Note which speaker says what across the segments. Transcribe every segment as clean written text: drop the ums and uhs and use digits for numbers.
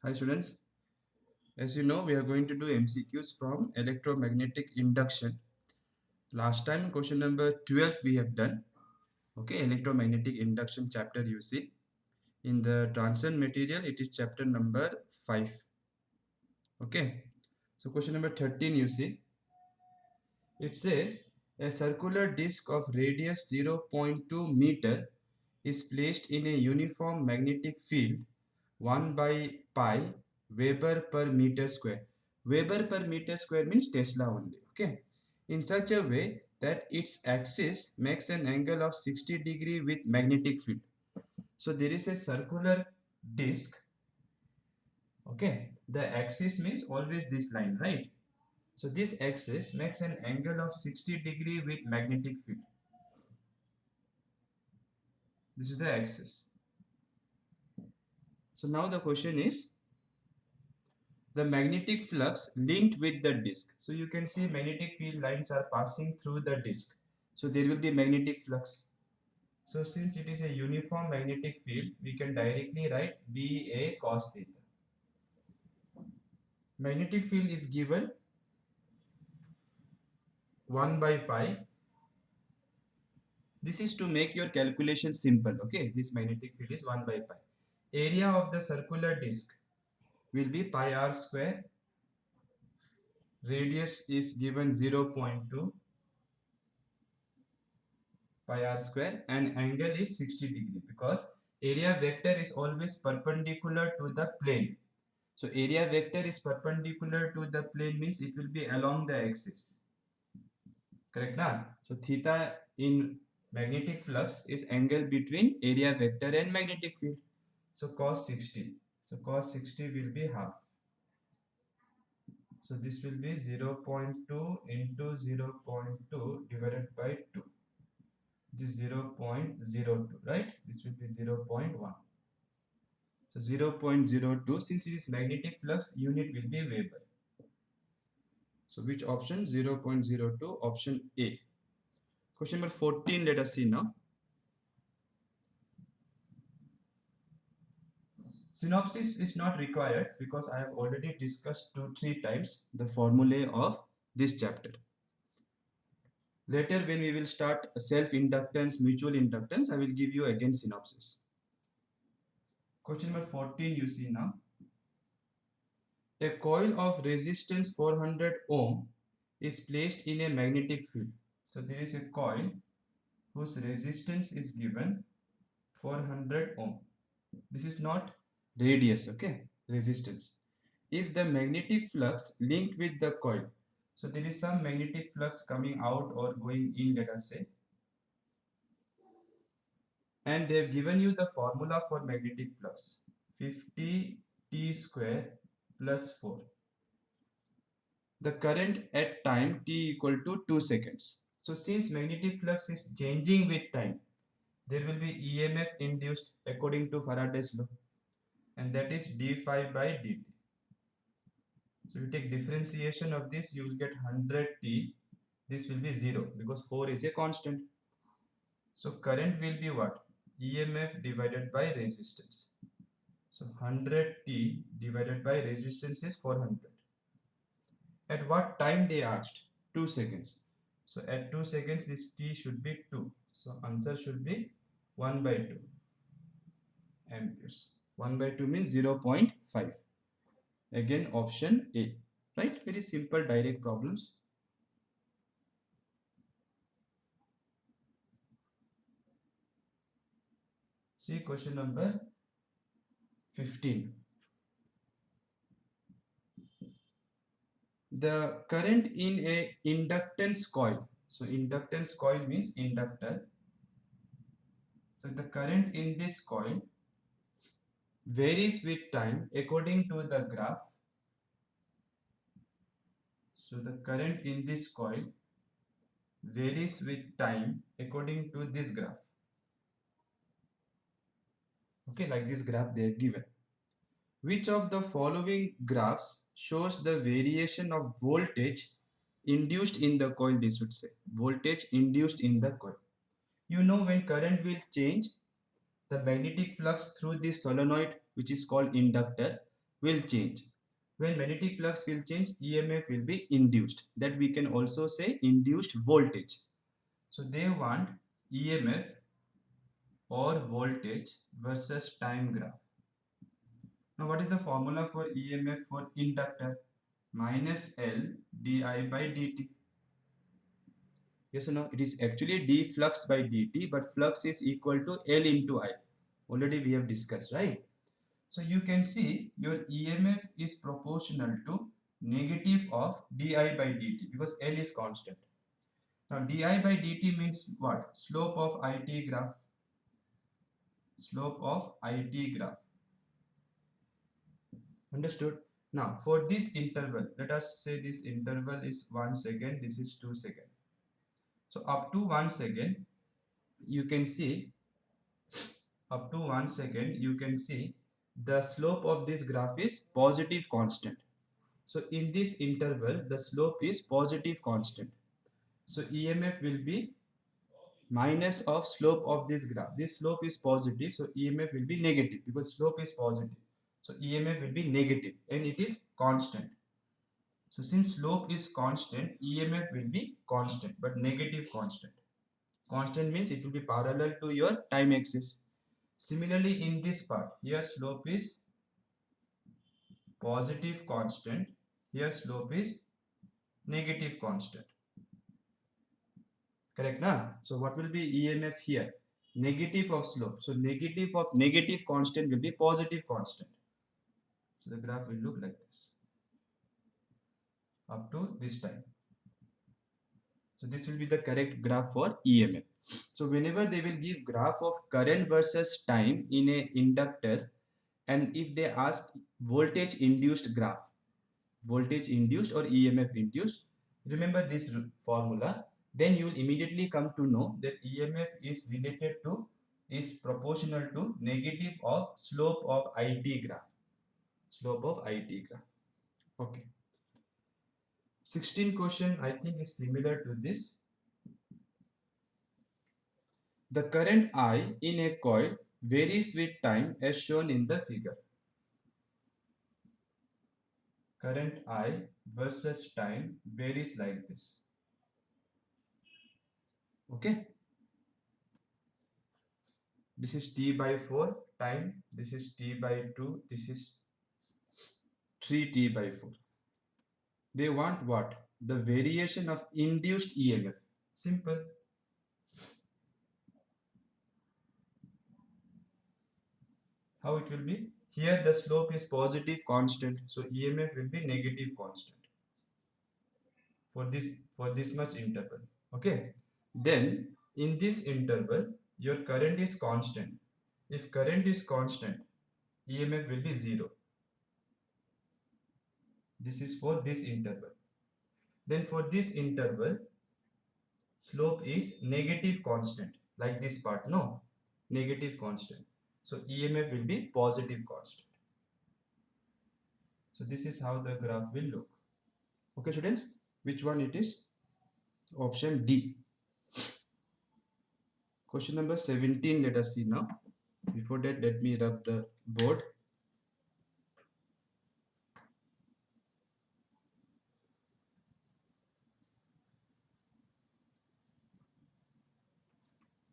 Speaker 1: Hi students, as you know we are going to do MCQs from electromagnetic induction. Last time question number 12 we have done. Okay, electromagnetic induction chapter you see. In the transient material it is chapter number 5. Okay, so question number 13 you see. It says a circular disc of radius 0.2 meter is placed in a uniform magnetic field 1 by pi Weber per meter square. Weber per meter square means Tesla only. Okay. In such a way that its axis makes an angle of 60 degree with magnetic field. So there is a circular disc. Okay. The axis means always this line, right? So this axis makes an angle of 60 degree with magnetic field. This is the axis. So now the question is the magnetic flux linked with the disk. So you can see magnetic field lines are passing through the disk. So there will be magnetic flux. So since it is a uniform magnetic field, we can directly write BA cos theta. Magnetic field is given 1 by pi. This is to make your calculation simple. Okay, this magnetic field is 1 by pi. Area of the circular disk will be pi r square. Radius is given 0.2 pi r square and angle is 60 degree because area vector is always perpendicular to the plane. So area vector is perpendicular to the plane means it will be along the axis. Correct na? So theta in magnetic flux is angle between area vector and magnetic field. So cos 60. So cos 60 will be half. So this will be 0.2 into 0.2 divided by 2. This is 0.02, right? This will be 0.1. So 0.02, since it is magnetic flux, unit will be Weber. So which option? 0.02, option A. Question number 14, let us see now. Synopsis is not required because I have already discussed 2-3 times the formulae of this chapter. Later when we will start self-inductance, mutual inductance, I will give you again synopsis. Question number 14 you see now. A coil of resistance 400 ohm is placed in a magnetic field. So there is a coil whose resistance is given 400 ohm. This is not radius, okay? Resistance. If the magnetic flux linked with the coil, so there is some magnetic flux coming out or going in, let us say, and they have given you the formula for magnetic flux 50 t square plus 4. The current at time t equal to 2 seconds. So since magnetic flux is changing with time, there will be EMF induced according to Faraday's law, and that is d phi by dt. So you take differentiation of this, you will get 100t. This will be 0 because 4 is a constant. So current will be what? EMF divided by resistance. So 100t divided by resistance is 400. At what time they asked? 2 seconds. So at 2 seconds this t should be 2. So answer should be 1 by 2 amperes. 1 by 2 means 0.5. Again option A. Right? Very simple direct problems. See question number 15. The current in a inductance coil. So inductance coil means inductor. So the current in this coil varies with time according to the graph. So the current in this coil varies with time according to this graph. Okay, like this graph they have given. Which of the following graphs shows the variation of voltage induced in the coil? This would say voltage induced in the coil. You know when current will change, the magnetic flux through this solenoid which is called inductor will change. When magnetic flux will change, EMF will be induced. That we can also say induced voltage. So they want EMF or voltage versus time graph. Now what is the formula for EMF for inductor? Minus L di by dt. Yes or no? It is actually d flux by dt, but flux is equal to L into I. Already we have discussed, right? So you can see your EMF is proportional to negative of di by dt because L is constant. Now di by dt means what? Slope of IT graph. Slope of IT graph. Understood? Now for this interval, let us say this interval is 1 second, this is 2 seconds. So up to 1 second, you can see up to 1 second, you can see the slope of this graph is positive constant. So in this interval, the slope is positive constant. So EMF will be minus of slope of this graph. This slope is positive, so EMF will be negative because slope is positive. So EMF will be negative and it is constant. So since slope is constant, EMF will be constant but negative constant. Constant means it will be parallel to your time axis. Similarly, in this part, here slope is positive constant, here slope is negative constant. Correct, na? So what will be EMF here? Negative of slope. So negative of negative constant will be positive constant. So the graph will look like this up to this time. So this will be the correct graph for EMF. So whenever they will give graph of current versus time in a inductor, and if they ask voltage induced graph, voltage induced or EMF induced, remember this formula, then you will immediately come to know that EMF is related to, is proportional to negative of slope of IT graph. Slope of IT graph. Okay. 16 question I think is similar to this. The current I in a coil varies with time as shown in the figure. Current I versus time varies like this. Okay. This is T by 4 time. This is T by 2. This is 3T by 4. They want what? The variation of induced EMF. Simple. How it will be? Here the slope is positive constant. So EMF will be negative constant for this much interval. Okay. Then in this interval, your current is constant. If current is constant, EMF will be 0. This is for this interval. Then for this interval, slope is negative constant, like this part, no? Negative constant. So EMF will be positive constant. So this is how the graph will look. Okay, students, which one it is? Option D. Question number 17, let us see now. Before that, let me rub the board.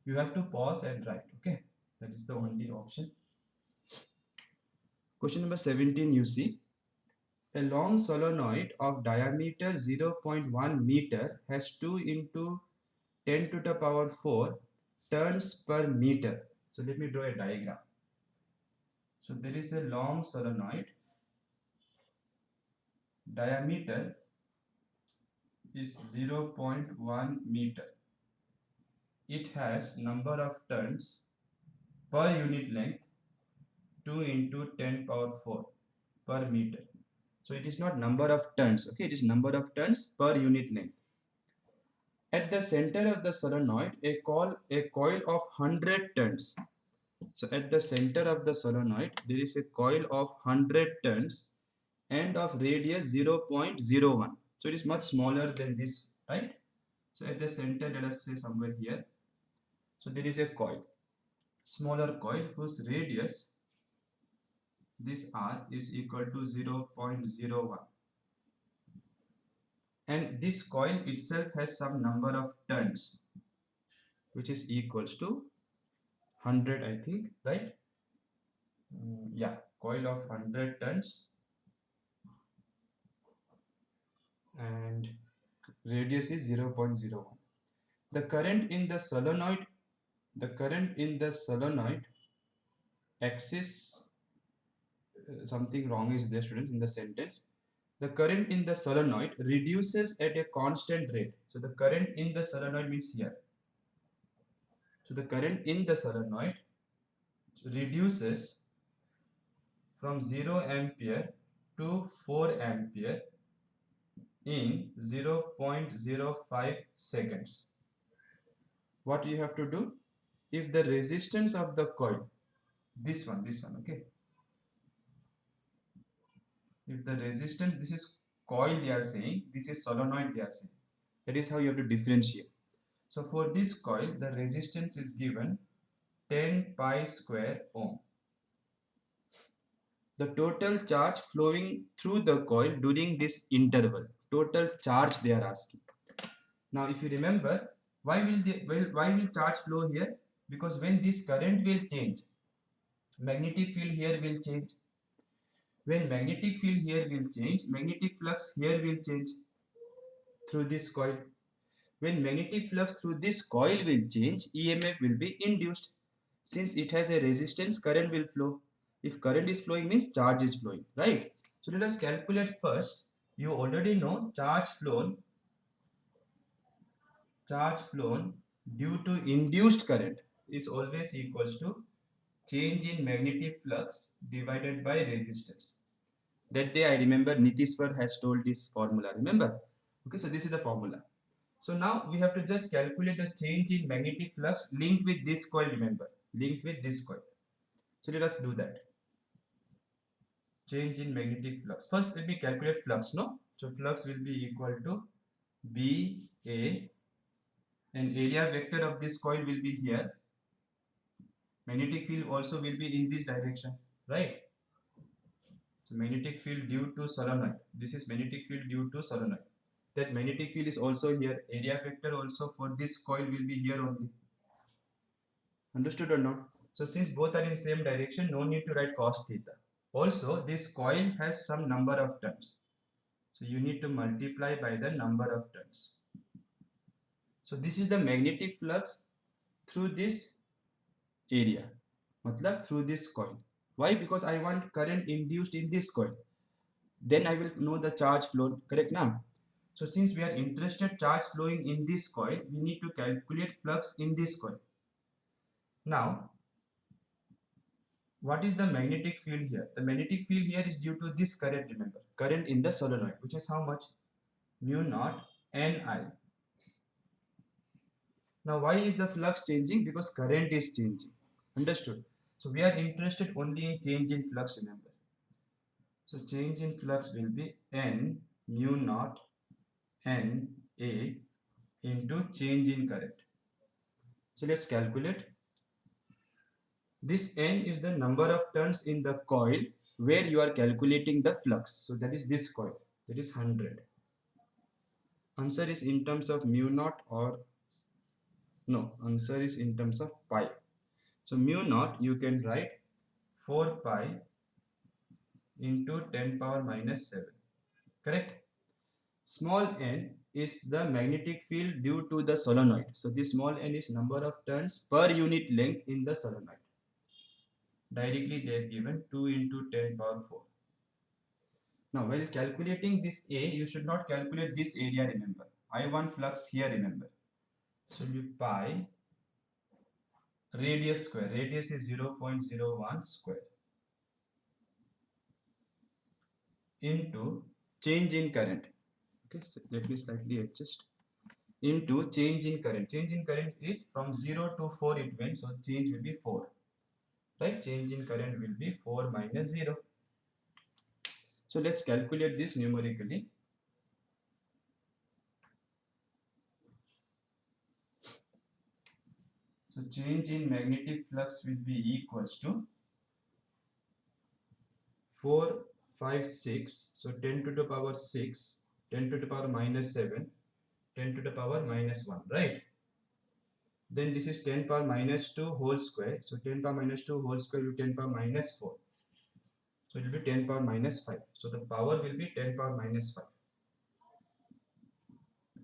Speaker 1: You have to pause and write, okay? That is the only option. Question number 17, you see. A long solenoid of diameter 0.1 meter has 2 into 10 to the power 4 turns per meter. So let me draw a diagram. So there is a long solenoid, diameter is 0.1 meter. It has number of turns per unit length 2 into 10 power 4 per meter. So it is not number of turns, okay, it is number of turns per unit length. At the center of the solenoid, a coil of 100 turns. So at the center of the solenoid, there is a coil of 100 turns and of radius 0.01. So it is much smaller than this, right? So at the center, let us say somewhere here. So there is a coil, smaller coil whose radius this R is equal to 0.01, and this coil itself has some number of turns which is equals to 100, I think, right? Yeah, coil of 100 turns, and radius is 0.01. The current in the solenoid, the current in the solenoid axis, something wrong is there, students, in the sentence. The current in the solenoid reduces at a constant rate. So the current in the solenoid means here. So the current in the solenoid reduces from 0 ampere to 4 ampere in 0.05 seconds. What you have to do? If the resistance of the coil, this one, okay, if the resistance, this is coil they are saying, this is solenoid they are saying, that is how you have to differentiate. So for this coil the resistance is given 10 pi square ohm. The total charge flowing through the coil during this interval, total charge they are asking. Now if you remember, why will charge flow here? Because when this current will change, magnetic field here will change. When magnetic field here will change, magnetic flux here will change through this coil. When magnetic flux through this coil will change, EMF will be induced. Since it has a resistance, current will flow. If current is flowing means charge is flowing, right? So let us calculate first. You already know charge flown due to induced current is always equals to change in magnetic flux divided by resistance. That day I remember Nitishwar has told this formula, remember? Okay, so this is the formula. So now we have to just calculate the change in magnetic flux linked with this coil, remember, linked with this coil. So let us do that. Change in magnetic flux. First let me calculate flux, no? So flux will be equal to BA, and area vector of this coil will be here. Magnetic field also will be in this direction, right? So magnetic field due to solenoid. This is magnetic field due to solenoid. That magnetic field is also here. Area vector also for this coil will be here only. Understood or not? So since both are in same direction, no need to write cos theta. Also, this coil has some number of turns. So you need to multiply by the number of turns. So this is the magnetic flux through this area. Matlab through this coil. Why? Because I want current induced in this coil. Then I will know the charge flow. Correct now? So since we are interested charge flowing in this coil, we need to calculate flux in this coil. Now, what is the magnetic field here? The magnetic field here is due to this current, remember. Current in the solenoid, which is how much? Mu naught Ni. Now, why is the flux changing? Because current is changing. Understood? So, we are interested only in change in flux, remember. So, change in flux will be N mu naught Na into change in current. So, let's calculate. This N is the number of turns in the coil where you are calculating the flux. So, that is this coil. That is 100. Answer is in terms of mu naught, or no, answer is in terms of pi. So mu naught you can write 4 pi into 10 power minus 7. Correct? Small n is the magnetic field due to the solenoid. So this small n is number of turns per unit length in the solenoid. Directly they are given 2 into 10 power 4. Now while calculating this A, you should not calculate this area, remember. I want flux here, remember. So you pi radius square. Radius is 0.01 square into change in current. Okay, so let me slightly adjust. Into change in current. Change in current is from 0 to 4 it went, so change will be 4. Right? Change in current will be 4 minus 0. So let's calculate this numerically. So change in magnetic flux will be equals to 4, 5, 6. So 10 to the power 6, 10 to the power minus 7, 10 to the power minus 1, right? Then this is 10 power minus 2 whole square. So 10 power minus 2 whole square will be 10 power minus 4. So it will be 10 power minus 5. So the power will be 10 power minus 5.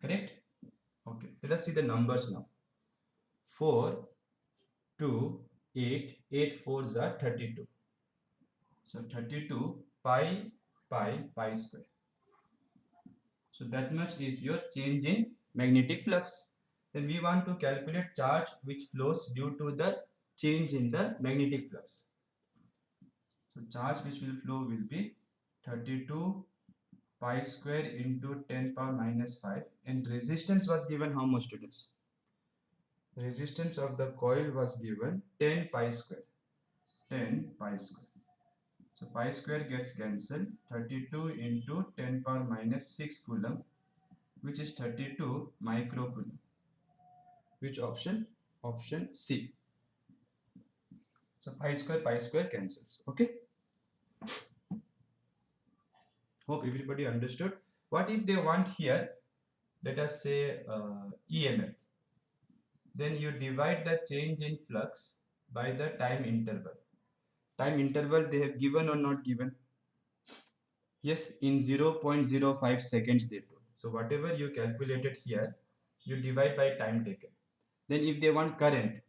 Speaker 1: Correct? Okay. Let us see the numbers now. 4, 2, 8, 8 fours are 32. So 32 pi square. So that much is your change in magnetic flux. Then we want to calculate charge which flows due to the change in the magnetic flux. So charge which will flow will be 32 pi square into 10 power minus 5, and resistance was given how much, students? Resistance of the coil was given 10 pi square. 10 pi square. So pi square gets cancelled. 32 into 10 power minus 6 coulomb, which is 32 microcoulomb. Which option? Option C. So pi square cancels. Okay. Hope everybody understood. What if they want here, let us say EMF. Then you divide the change in flux by the time interval. Time interval they have given or not given? Yes, in 0.05 seconds they do. So whatever you calculated here, you divide by time taken. Then if they want current,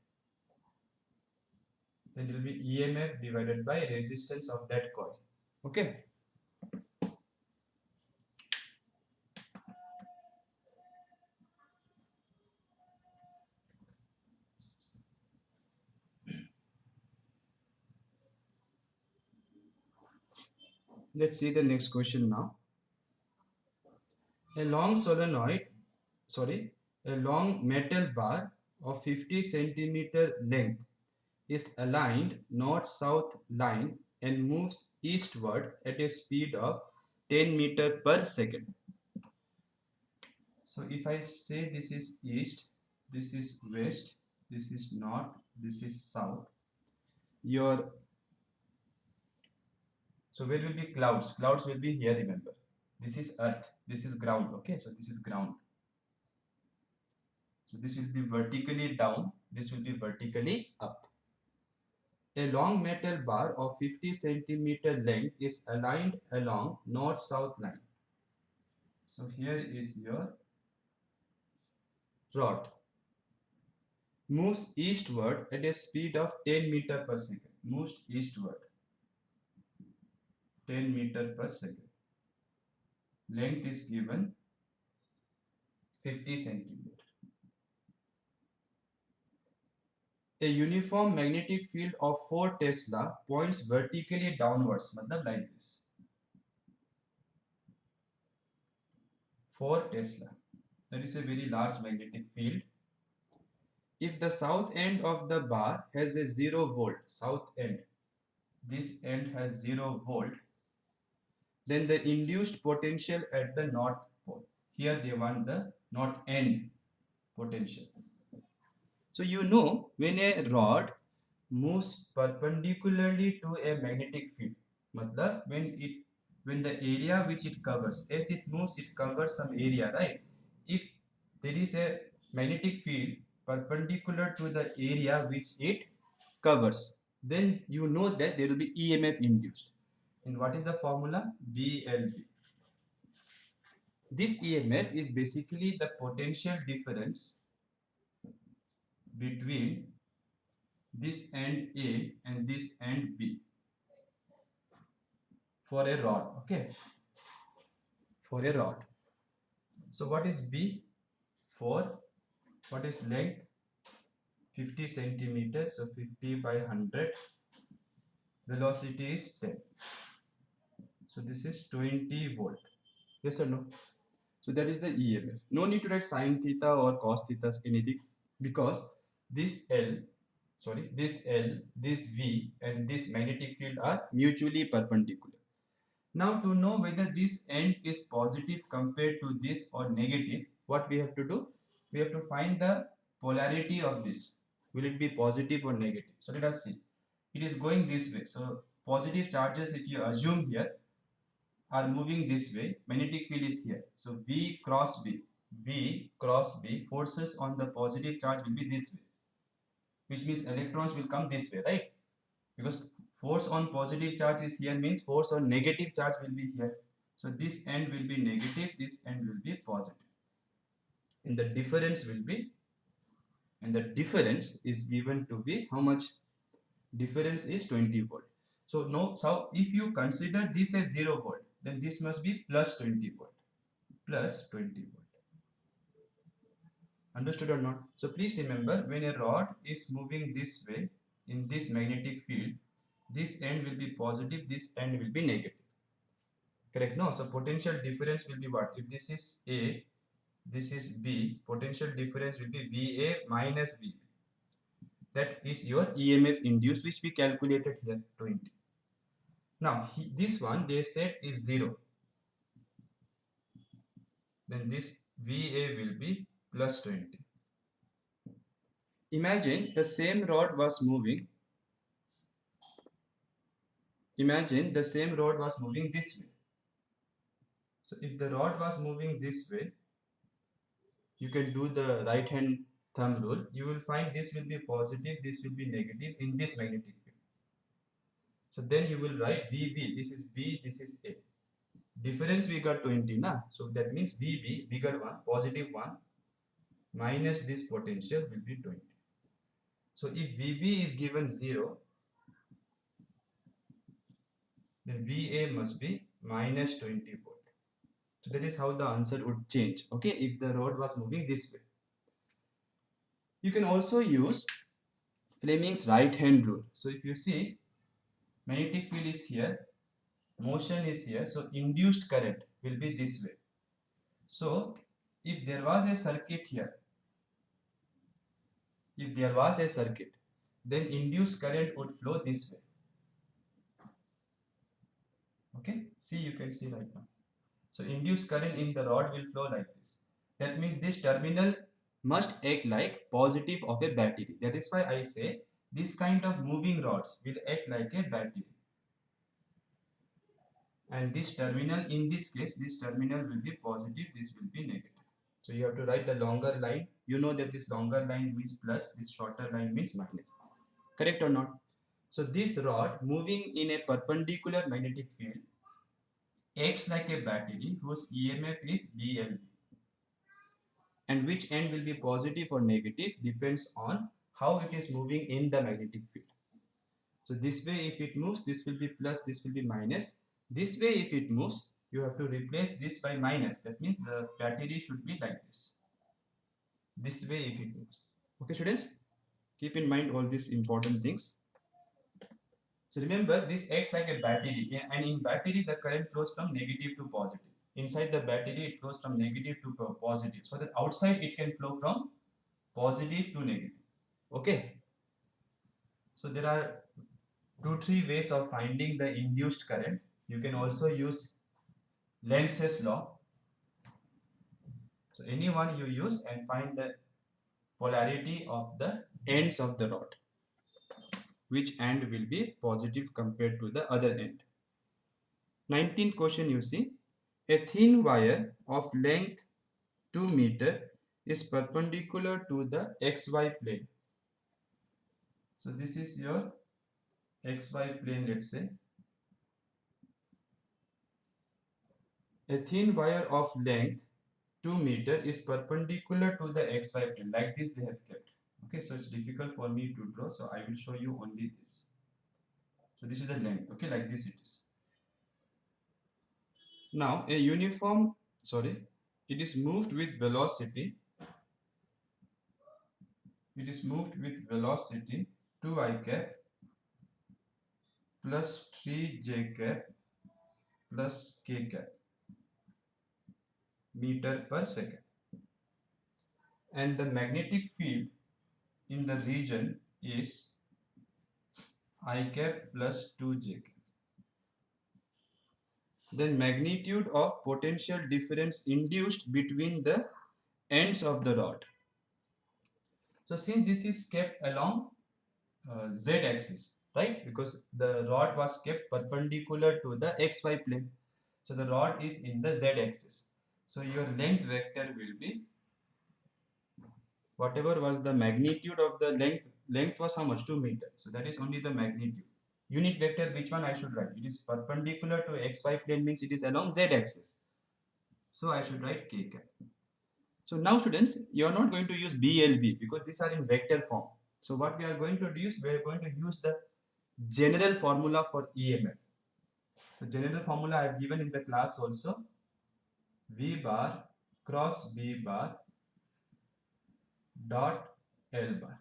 Speaker 1: then it will be EMF divided by resistance of that coil. Okay. Let's see the next question now. A long solenoid, sorry, a long metal bar of 50 centimeter length is aligned north-south line and moves eastward at a speed of 10 meter per second. So if I say this is east, this is west, this is north, this is south, your, so where will be clouds? Clouds will be here, remember. This is earth, this is ground, okay? So this is ground. So this will be vertically down, this will be vertically up. A long metal bar of 50 centimeter length is aligned along north-south line. So here is your rod. Moves eastward at a speed of 10 meter per second. Moves eastward 10 meter per second. Length is given 50 centimeter. A uniform magnetic field of 4 Tesla points vertically downwards. Matlab like this. 4 Tesla. That is a very large magnetic field. If the south end of the bar has a 0 volt, south end, this end has 0 volt, then the induced potential at the north pole. Here they want the north end potential. So you know when a rod moves perpendicularly to a magnetic field, matlab when the area which it covers, as it moves it covers some area, right? If there is a magnetic field perpendicular to the area which it covers, then you know that there will be EMF induced. And what is the formula? BLB. This EMF is basically the potential difference between this end A and this end B for a rod, okay? For a rod. So what is B? 4. What is length? 50 centimeters. So 50 by 100. Velocity is 10. So this is 20 volt. Yes or no? So that is the EMF. No need to write sine theta or cos theta anything, because this L, this V and this magnetic field are mutually perpendicular. Now to know whether this end is positive compared to this or negative, what we have to do? We have to find the polarity of this. Will it be positive or negative? So let us see. It is going this way. So positive charges, if you assume here, are moving this way, magnetic field is here. So V cross B forces on the positive charge will be this way, which means electrons will come this way, right? Because force on positive charge is here means force on negative charge will be here. So this end will be negative, this end will be positive. And the difference will be, and the difference is given to be how much? Difference is 20 volt. So now, so if you consider this as 0 volt, then this must be plus 20 volt. Plus 20 volt. Understood or not? So please remember, when a rod is moving this way in this magnetic field, this end will be positive, this end will be negative. Correct? No? So potential difference will be what? If this is A, this is B, potential difference will be VA minus VB. That is your EMF induced, which we calculated here, 20. Now, this one they said is 0. Then this VA will be plus 20. Imagine the same rod was moving. Imagine the same rod was moving this way. So if the rod was moving this way, you can do the right hand thumb rule. You will find this will be positive, this will be negative in this magnetic field. So then you will write VB, this is B, this is A. Difference we got 20 na. So that means VB, bigger one, positive one, minus this potential will be 20. So if VB is given 0, then VA must be minus 20 volt. So that is how the answer would change, okay, if the rod was moving this way. You can also use Fleming's right hand rule. So if you see, magnetic field is here, motion is here, so induced current will be this way. So if there was a circuit here, then induced current would flow this way. Okay, see, you can see right now. So induced current in the rod will flow like this. That means this terminal must act like positive of a battery. That is why I say this kind of moving rods will act like a battery. And this terminal, in this case, this terminal will be positive, this will be negative. So you have to write the longer line. You know that this longer line means plus, this shorter line means minus. Correct or not? So this rod moving in a perpendicular magnetic field acts like a battery whose EMF is BLB. And which end will be positive or negative depends on how it is moving in the magnetic field. So this way if it moves, this will be plus, this will be minus. This way if it moves, you have to replace this by minus. That means the battery should be like this. This way if it moves. Okay students, keep in mind all these important things. So remember, this acts like a battery, and in battery the current flows from negative to positive. Inside the battery it flows from negative to positive, so that outside it can flow from positive to negative. Okay, so there are 2-3 ways of finding the induced current. You can also use Lenz's law. So any one you use and find the polarity of the ends of the rod, which end will be positive compared to the other end. 19th question, you see, a thin wire of length 2 meter is perpendicular to the XY plane. So this is your XY plane, let's say. A thin wire of length 2 meter is perpendicular to the XY plane. Like this they have kept. Okay, so it's difficult for me to draw, so I will show you only this. So this is the length, okay, like this it is. Now a uniform, it is moved with velocity. It is moved with velocity 2I cap plus 3J cap plus K cap meter per second. And the magnetic field in the region is I cap plus 2J cap. Then magnitude of potential difference induced between the ends of the rod. So since this is kept along z axis, right? Because the rod was kept perpendicular to the xy plane. So the rod is in the z axis. So your length vector will be whatever was the magnitude of the length was how much, 2 meters. So that is only the magnitude. Unit vector, which one I should write? It is perpendicular to xy plane, means it is along z axis. So I should write k cap. So now students, you are not going to use BLV because these are in vector form. So what we are going to do is we are going to use the general formula for EMF. The general formula I have given in the class also. V bar cross B bar dot L bar.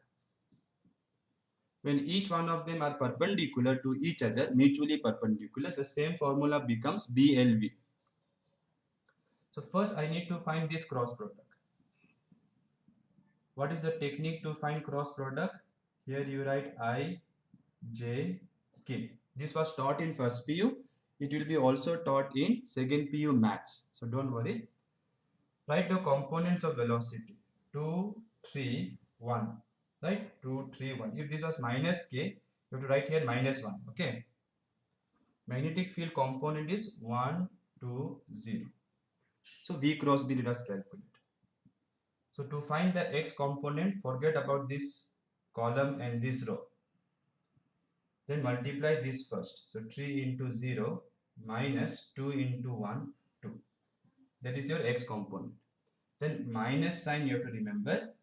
Speaker 1: When each one of them are perpendicular to each other, mutually perpendicular, the same formula becomes BLV. So first I need to find this cross product. What is the technique to find cross product? Here you write I, J, K. This was taught in first PU. It will be also taught in second PU maths. So don't worry. Write the components of velocity. 2, 3, 1. Right? 2, 3, 1. If this was minus K, you have to write here minus 1. Okay. Magnetic field component is 1, 2, 0. So V cross B, let us calculate. So to find the X component, forget about this column and this row. Then multiply this first. So 3 into 0 minus 2 into 1, 2. That is your X component. Then minus sign you have to remember.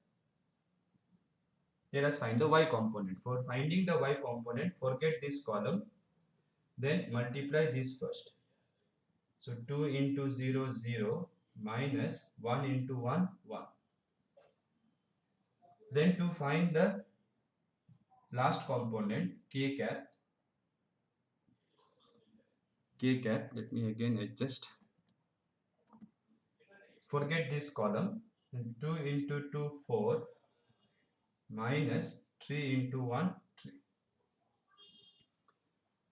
Speaker 1: Let us find the Y component. For finding the Y component, forget this column. Then multiply this first. So 2 into 0, 0 minus 1 into 1, 1. Then to find the last component, k cap, let me again adjust. Forget this column. Then 2 into 2, 4 minus 3 into 1, 3.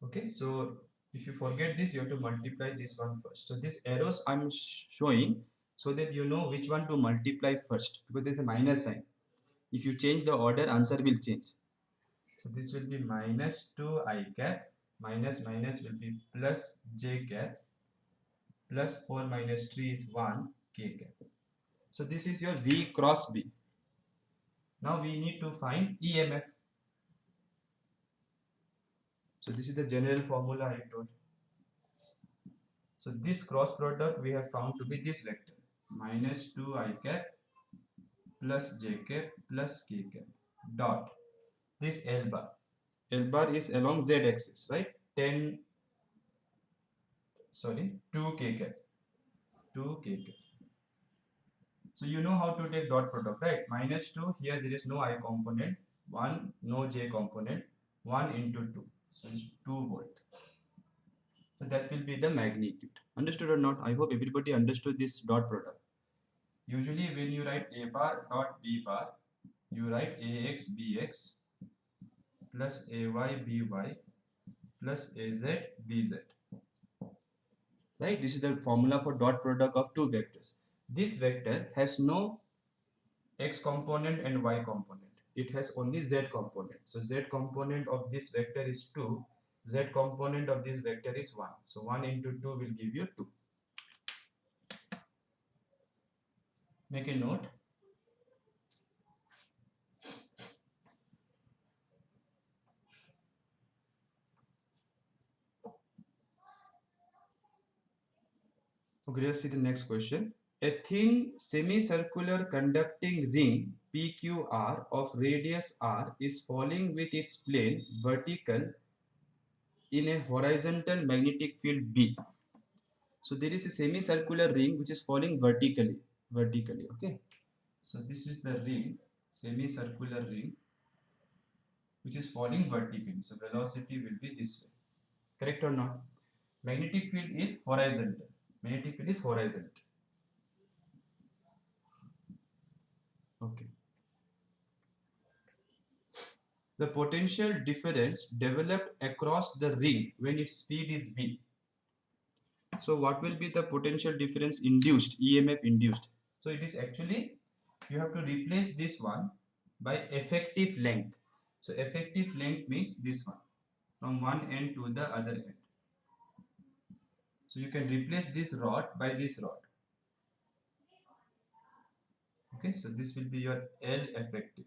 Speaker 1: Okay, so if you forget this, you have to multiply this one first. So these arrows I'm showing so that you know which one to multiply first, because there's a minus sign. If you change the order, answer will change. So this will be minus 2 I cap, minus minus will be plus j cap, plus 4 minus 3 is 1 k cap. So this is your V cross B. Now we need to find EMF. So this is the general formula I told. So this cross product we have found to be this vector, minus 2 I cap plus j cap plus k cap dot this L bar. L bar is along z axis, right? 2 k cap. 2 k cap. So you know how to take dot product, right? Minus 2, here there is no I component, 1, no j component, 1 into 2. So it's 2 volt. So that will be the magnitude. Understood or not? I hope everybody understood this dot product. Usually when you write A bar dot B bar, you write AX BX plus AY BY plus AZ BZ. Right? This is the formula for dot product of two vectors. This vector has no X component and Y component. It has only Z component. So Z component of this vector is 2. Z component of this vector is 1. So 1 into 2 will give you 2. Make a note. Okay, let's see the next question. A thin semicircular conducting ring PQR of radius r is falling with its plane vertical in a horizontal magnetic field B. So there is a semicircular ring which is falling vertically. Okay. So this is the ring, semicircular ring, which is falling vertically. So velocity will be this way. Correct or not? Magnetic field is horizontal. Magnetic field is horizontal. Okay. The potential difference developed across the ring when its speed is v. So what will be the potential difference induced, EMF induced? So it is actually, you have to replace this one by effective length. So effective length means this one. from one end to the other end. So you can replace this rod by this rod. Okay, so this will be your L effective.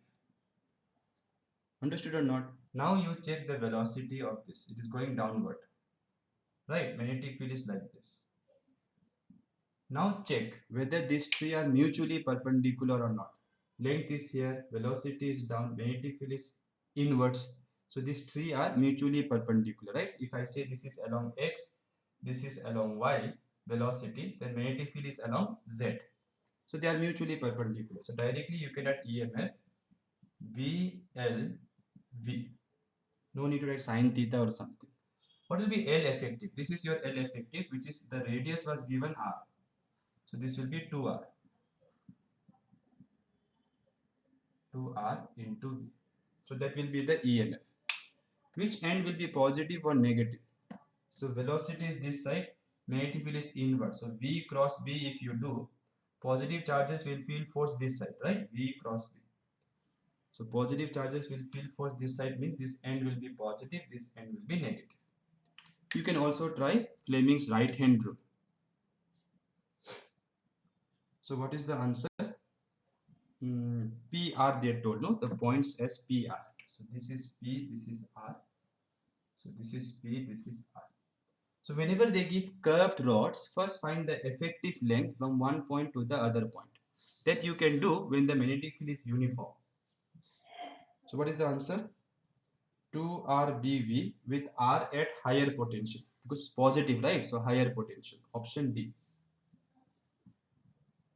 Speaker 1: Understood or not? Now you check the velocity of this. It is going downward. Right? Magnetic field is like this. Now check whether these three are mutually perpendicular or not. Length is here, velocity is down, magnetic field is inwards. So these three are mutually perpendicular, right? If I say this is along x, this is along y velocity, then magnetic field is along z. So they are mutually perpendicular. So directly you can write EMF VLV. No need to write sine theta or something. What will be L effective? This is your L effective, which is the radius was given R. So this will be 2R. 2R into V. So that will be the EMF. Which end will be positive or negative? So velocity is this side, magnetic field is inward. So V cross B, if you do, positive charges will feel force this side, right? V cross B. So positive charges will feel force this side, means this end will be positive, this end will be negative. You can also try Fleming's right hand rule. So what is the answer? PR they told, no? The points as PR. So this is P, this is R. So this is P, this is R. So whenever they give curved rods, first find the effective length from one point to the other point. That you can do when the magnetic field is uniform. So what is the answer? 2RBV with R at higher potential. Because positive, right? So higher potential. Option D.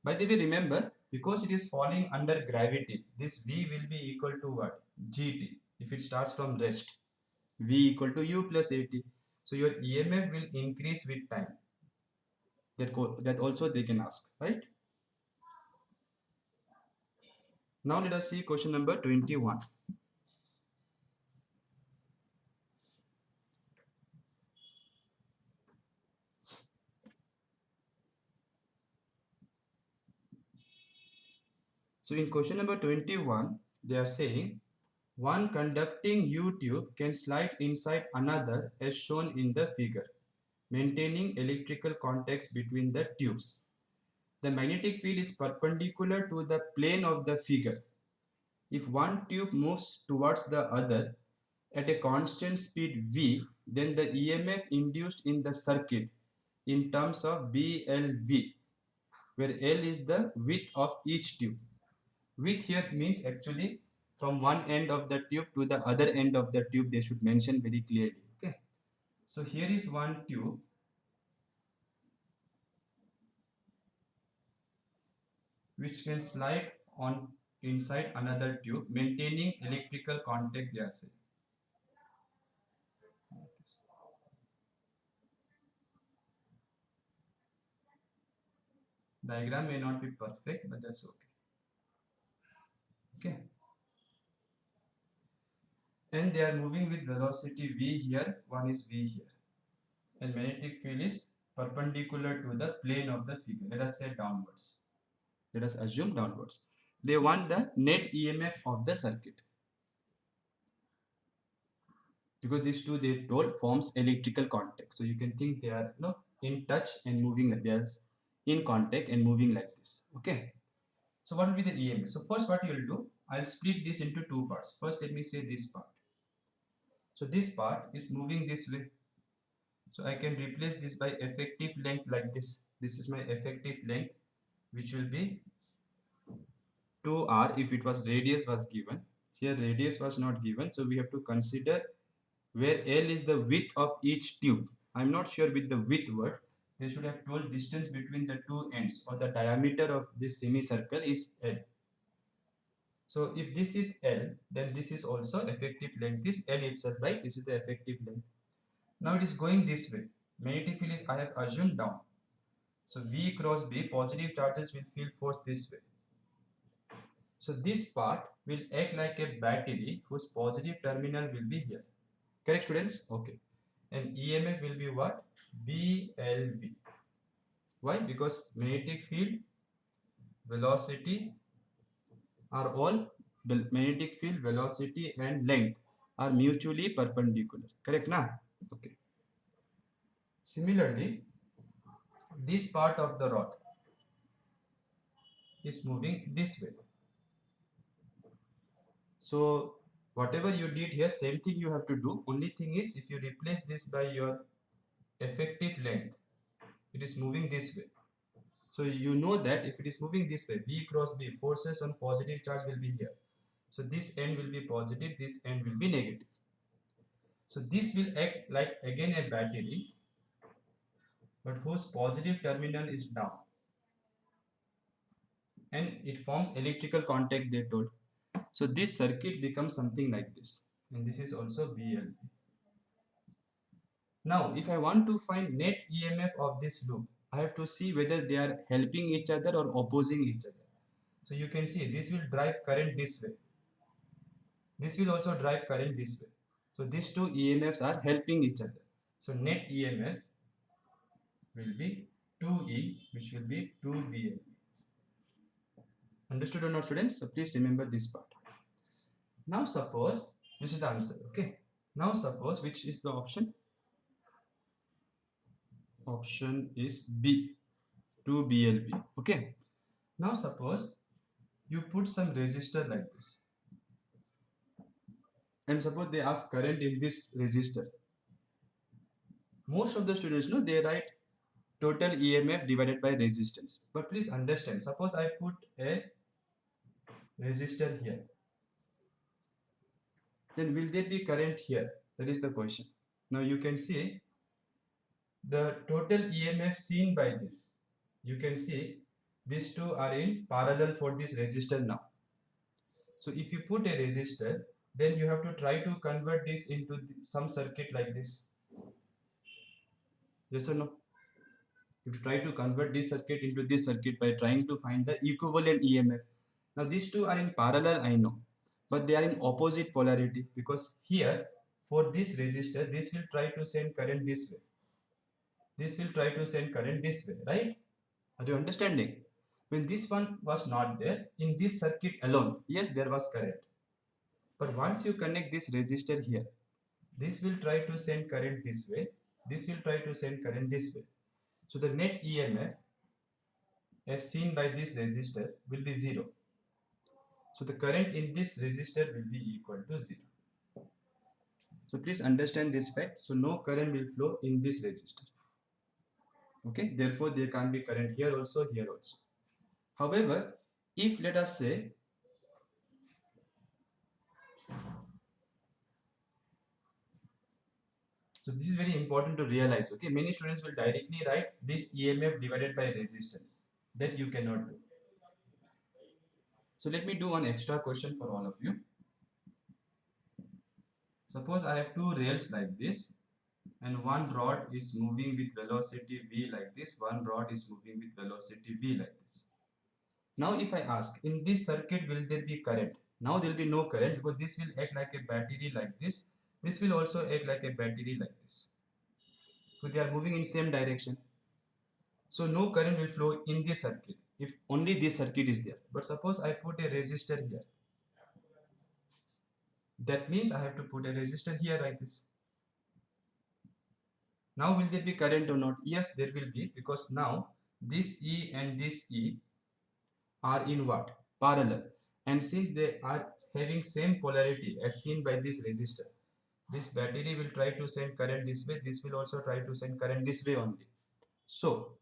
Speaker 1: By the way, remember, because it is falling under gravity, this V will be equal to what? GT. If it starts from rest. V equal to U plus AT. So your EMF will increase with time. That also they can ask, right? Now let us see question number 21. So in question number 21, they are saying one conducting U tube can slide inside another as shown in the figure, maintaining electrical contacts between the tubes. The magnetic field is perpendicular to the plane of the figure. If one tube moves towards the other at a constant speed v, then the EMF induced in the circuit in terms of BLV, where L is the width of each tube. Width here means actually from one end of the tube to the other end of the tube, they should mention very clearly. Okay. So here is one tube which can slide on inside another tube, maintaining electrical contact, they are saying. Diagram may not be perfect, but that's okay. Okay. And they are moving with velocity v here, one is v here. And magnetic field is perpendicular to the plane of the figure. Let us say downwards. Let us assume downwards. They want the net EMF of the circuit. Because these two they told forms electrical contact. So you can think they are in touch and moving like this, in contact and moving like this. Okay. So what will be the EMF? So first what you will do, I'll split this into two parts. First let me say this part. So this part is moving this way. So I can replace this by effective length like this. This is my effective length, which will be 2R if it was radius was given. Here radius was not given, so we have to consider where L is the width of each tube. I'm not sure with the width word. They should have told distance between the two ends or the diameter of this semicircle is L. So if this is L, then this is also effective length is L itself, right? This is the effective length. Now it is going this way. Magnetic field is I have assumed down. So V cross B, positive charges will feel force this way. So this part will act like a battery whose positive terminal will be here. Correct, students? Okay. And EMF will be what? BLV. Why? Because magnetic field, velocity are all magnetic field, velocity and length are mutually perpendicular. Correct na? Okay. Similarly, this part of the rod is moving this way. So whatever you did here, same thing you have to do. Only thing is, if you replace this by your effective length, it is moving this way. So you know that if it is moving this way, B cross B, forces on positive charge will be here. So this end will be positive, this end will be negative. So this will act like again a battery, but whose positive terminal is down. And it forms electrical contact, they told. So this circuit becomes something like this. And this is also BLB. Now, if I want to find net EMF of this loop, I have to see whether they are helping each other or opposing each other. So you can see this will drive current this way. This will also drive current this way. So these two EMFs are helping each other. So net EMF will be 2E, which will be 2BL. Understood or not, students? So please remember this part. Now suppose, this is the answer, okay? Now suppose, which is the option? Option is B, 2BLB, okay? Now suppose you put some resistor like this. And suppose they ask current in this resistor. Most of the students know they write total EMF divided by resistance. But please understand, suppose I put a resistor here, then will there be current here? That is the question. Now you can see the total EMF seen by this. You can see these two are in parallel for this resistor now. So if you put a resistor, then you have to try to convert this into some circuit like this. Yes or no? You try to convert this circuit into this circuit by trying to find the equivalent EMF. Now these two are in parallel, I know, but they are in opposite polarity, because here for this resistor, this will try to send current this way. This will try to send current this way, right? Are you understanding? When this one was not there, in this circuit alone, yes, there was current. But once you connect this resistor here, this will try to send current this way. This will try to send current this way. So the net EMF as seen by this resistor will be 0. So the current in this resistor will be equal to 0. So please understand this fact. So no current will flow in this resistor. Okay, therefore there can't be current here also, here also. However, if let us say so, this is very important to realize. Okay, many students will directly write this EMF divided by resistance. That you cannot do. So let me do one extra question for all of you. Suppose I have two rails like this, and one rod is moving with velocity v like this, one rod is moving with velocity v like this. Now if I ask, in this circuit will there be current? Now there will be no current, because this will act like a battery like this. This will also act like a battery like this. So they are moving in same direction. So no current will flow in this circuit if only this circuit is there. But suppose I put a resistor here. That means I have to put a resistor here like this. Now will there be current or not? Yes, there will be, because now this E and this E are in what? Parallel. And since they are having same polarity as seen by this resistor, this battery will try to send current this way, this will also try to send current this way only. So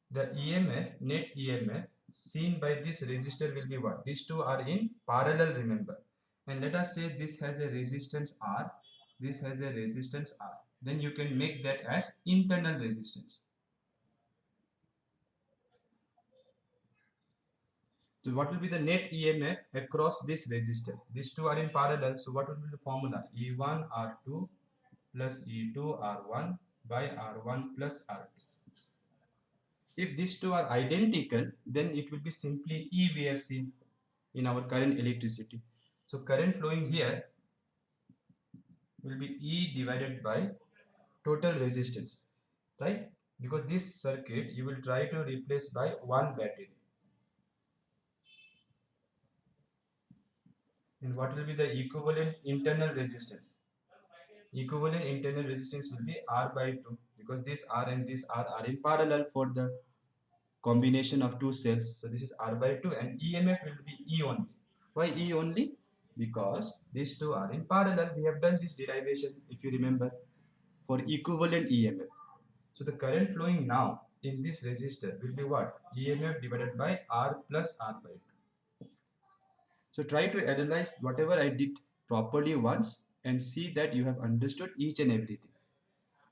Speaker 1: the EMF, net EMF seen by this resistor will be what? These two are in parallel, remember. And let us say this has a resistance R, this has a resistance R. Then you can make that as internal resistance. So what will be the net EMF across this resistor? These two are in parallel. So what will be the formula? E1 R2 plus E2 R1 by R1 plus R2. If these two are identical, then it will be simply E we have seen in our current electricity. So current flowing here will be E divided by total resistance, right? Because this circuit you will try to replace by one battery. And what will be the equivalent internal resistance? Equivalent internal resistance will be R by 2, because this R and this R are in parallel for the combination of two cells. So this is R by 2, and EMF will be E only. Why E only? Because these two are in parallel. We have done this derivation, if you remember, for equivalent EMF. So the current flowing now in this resistor will be what? EMF divided by R plus R by 2. So try to analyze whatever I did properly once and see that you have understood each and everything.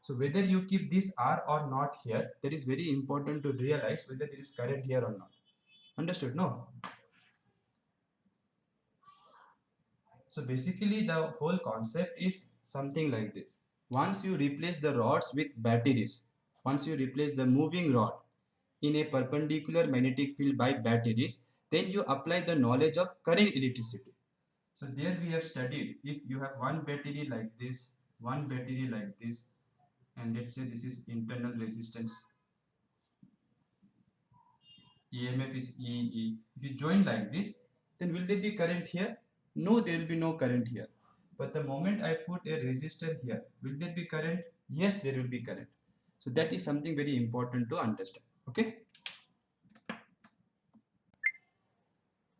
Speaker 1: So whether you keep this R or not here, that is very important to realize whether there is current here or not. Understood? No? So basically the whole concept is something like this. Once you replace the rods with batteries, once you replace the moving rod in a perpendicular magnetic field by batteries, then you apply the knowledge of current electricity. So there we have studied, if you have one battery like this, one battery like this, and let's say this is internal resistance, EMF is EE. If you join like this, then will there be current here? No, there will be no current here. But the moment I put a resistor here, will there be current? Yes, there will be current. So that is something very important to understand. Okay.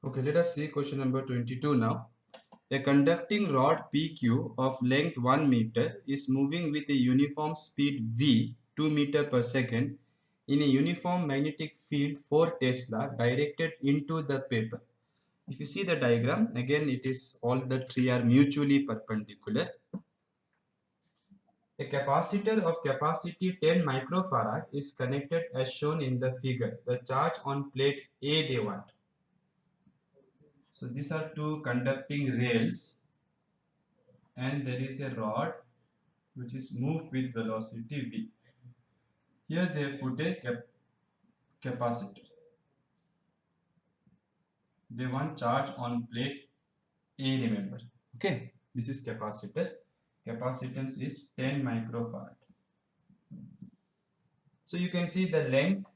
Speaker 1: Okay, let us see question number 22 now. A conducting rod PQ of length 1 meter is moving with a uniform speed V 2 meter per second in a uniform magnetic field 4 Tesla directed into the paper. If you see the diagram, again it is all the three are mutually perpendicular. A capacitor of capacity 10 microfarad is connected as shown in the figure. The charge on plate A they want. So these are two conducting rails, and there is a rod which is moved with velocity v. Here they put a capacitor. They want charge on plate A, remember. Okay, this is capacitor. Capacitance is 10 microfarad. So you can see the length,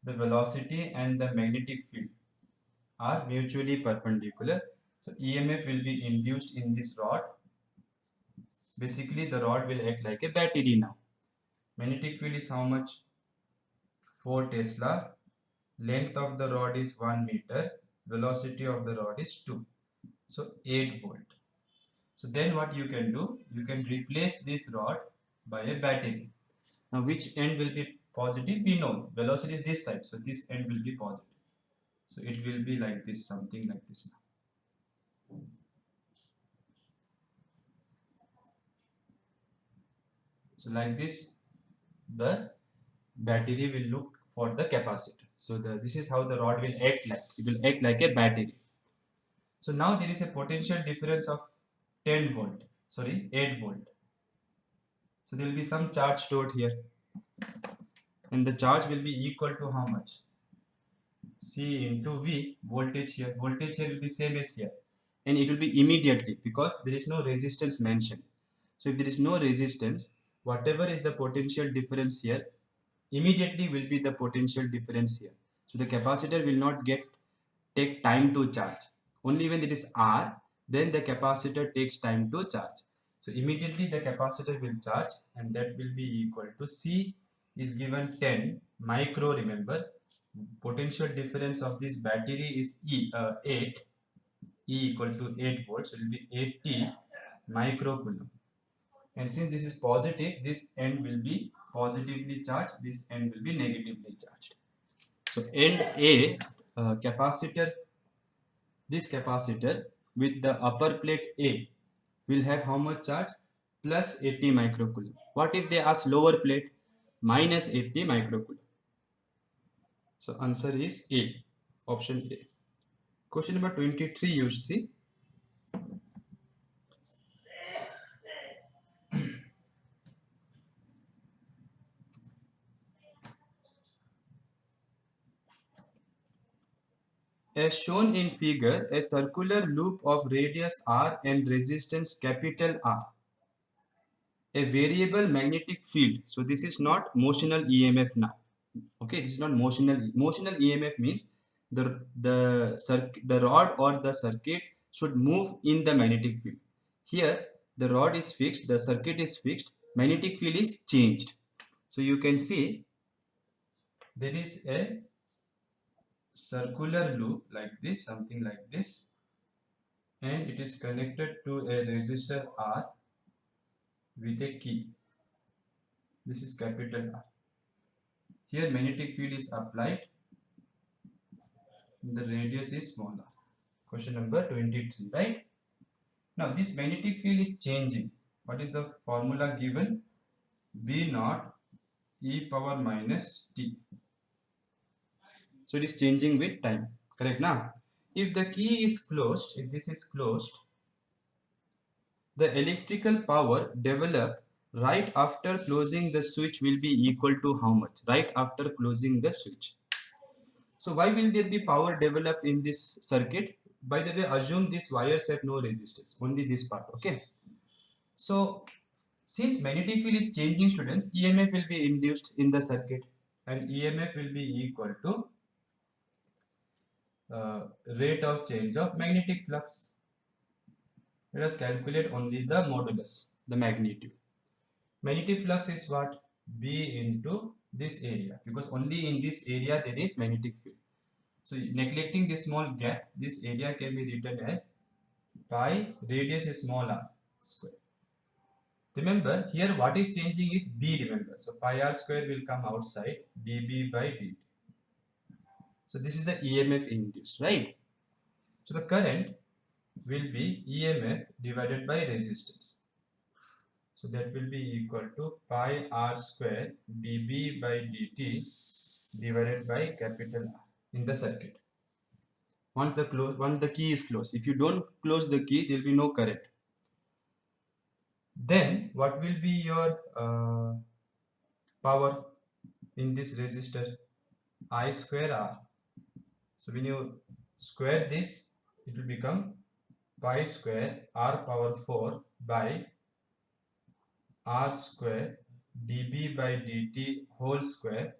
Speaker 1: the velocity and the magnetic field are mutually perpendicular. So EMF will be induced in this rod. Basically the rod will act like a battery now. Magnetic field is how much? 4 Tesla. Length of the rod is 1 meter. Velocity of the rod is 2. So 8 volt. So then what you can do? You can replace this rod by a battery. Now which end will be positive? We know velocity is this side. So this end will be positive. So it will be like this, something like this now. So like this, the battery will look for the capacitor. So this is how the rod will act like. It will act like a battery. So now there is a potential difference of 10 volt, sorry 8 volt. So there will be some charge stored here, and the charge will be equal to how much? C into V, voltage here. Voltage here will be same as here, and it will be immediately because there is no resistance mentioned. So if there is no resistance, whatever is the potential difference here, immediately will be the potential difference here. So the capacitor will not take time to charge. Only when it is R, then the capacitor takes time to charge. So immediately the capacitor will charge, and that will be equal to C is given 10 micro, remember. Potential difference of this battery is 8, E equal to 8 volts, so it will be 80 microcoulomb. And since this is positive, this end will be positively charged, this end will be negatively charged. So end A, capacitor, this capacitor with the upper plate A will have how much charge? Plus 80 microcoulomb. What if they ask lower plate? Minus 80 microcoulomb. So answer is A, option A. Question number 23 you see. As shown in figure, a circular loop of radius r and resistance capital R. A variable magnetic field. So this is not motional EMF now. Okay, this is not motional. Motional EMF means the rod or the circuit should move in the magnetic field. Here the rod is fixed, the circuit is fixed, magnetic field is changed. So you can see there is a circular loop like this, something like this, and it is connected to a resistor R with a key. This is capital R. Here magnetic field is applied, the radius is smaller. Question number 23, right? Now this magnetic field is changing. What is the formula given? B naught e power minus t. So it is changing with time. Correct now? If the key is closed, if this is closed, the electrical power developed right after closing the switch will be equal to how much? Right after closing the switch. So why will there be power developed in this circuit? By the way, assume these wires have no resistance, only this part, okay? So since magnetic field is changing, students, EMF will be induced in the circuit, and EMF will be equal to rate of change of magnetic flux. Let us calculate only the modulus, the magnitude. Magnetic flux is what? B into this area, because only in this area there is magnetic field. So neglecting this small gap, this area can be written as pi, radius is small r square. Remember here what is changing is B, remember. So pi r square will come outside, dB by dt. So this is the EMF induced, right? So the current will be EMF divided by resistance. So that will be equal to pi r square dB by dt divided by capital R in the circuit. Once the key is closed, if you don't close the key, there will be no current. Then what will be your power in this resistor? I square R. So when you square this, it will become pi square R power 4 by R square dB by dt whole square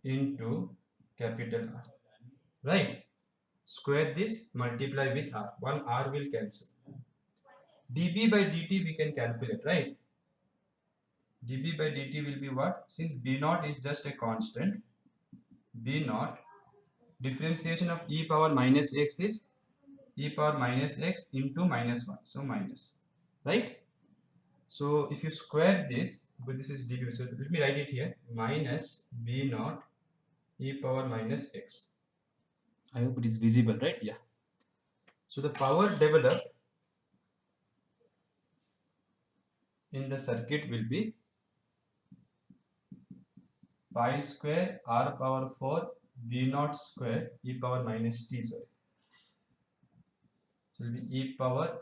Speaker 1: into capital R. Right? Square this, multiply with R. One R will cancel. dB by dt we can calculate, right? dB by dt will be what? Since B naught is just a constant, B naught differentiation of e power minus x is e power minus x into minus 1. So minus, right? So if you square this, but this is dB, so let me write it here, minus B naught e power minus x. I hope it is visible, right? Yeah. So the power developed in the circuit will be pi square R power 4 B naught square e power minus t, sorry. So it will be e power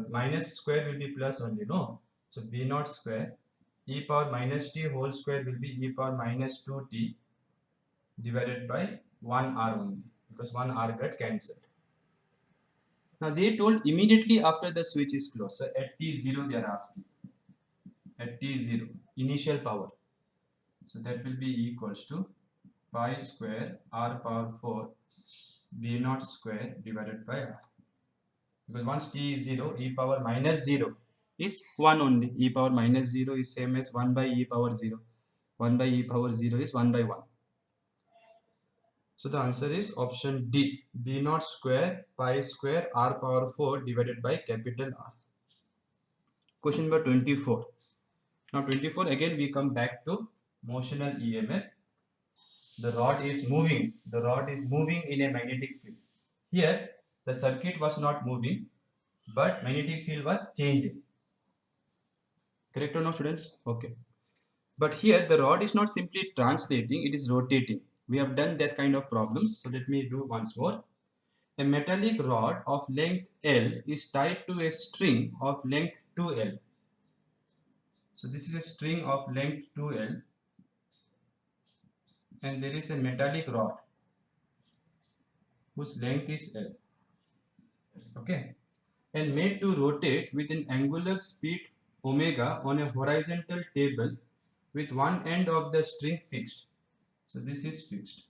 Speaker 1: minus square will be plus only, no? So B naught square e power minus t whole square will be e power minus 2t divided by 1 r only, because 1 r got cancelled. Now they told immediately after the switch is closed. So at t0 they are asking. At t0 initial power. So that will be equals to pi square r power 4 b naught square divided by r. Because once t is 0, e power minus 0 is 1 only. E power minus 0 is same as 1 by e power 0. 1 by e power 0 is 1 by 1. So the answer is option D. B naught square pi square r power 4 divided by capital R. Question number 24. Now 24, again we come back to motional EMF. The rod is moving. The rod is moving in a magnetic field. Here the circuit was not moving, but magnetic field was changing. Correct or no, students? Okay. But here the rod is not simply translating, it is rotating. We have done that kind of problems. So let me do once more. A metallic rod of length L is tied to a string of length 2L. So this is a string of length 2L, and there is a metallic rod whose length is L. Okay. And made to rotate with an angular speed omega on a horizontal table with one end of the string fixed. So this is fixed.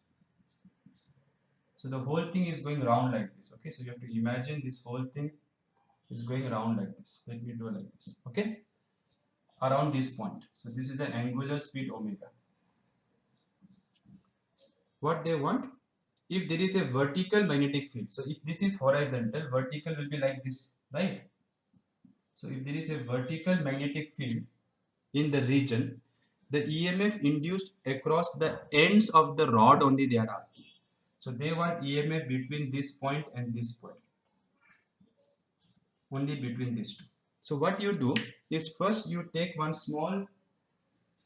Speaker 1: So the whole thing is going round like this. Okay, so you have to imagine this whole thing is going around like this. Let me do like this. Okay, around this point. So this is the angular speed omega. What they want, if there is a vertical magnetic field, so if this is horizontal, vertical will be like this, right? So if there is a vertical magnetic field in the region, the EMF induced across the ends of the rod only they are asking. So they want EMF between this point and this point, only between these two. So what you do is first you take one small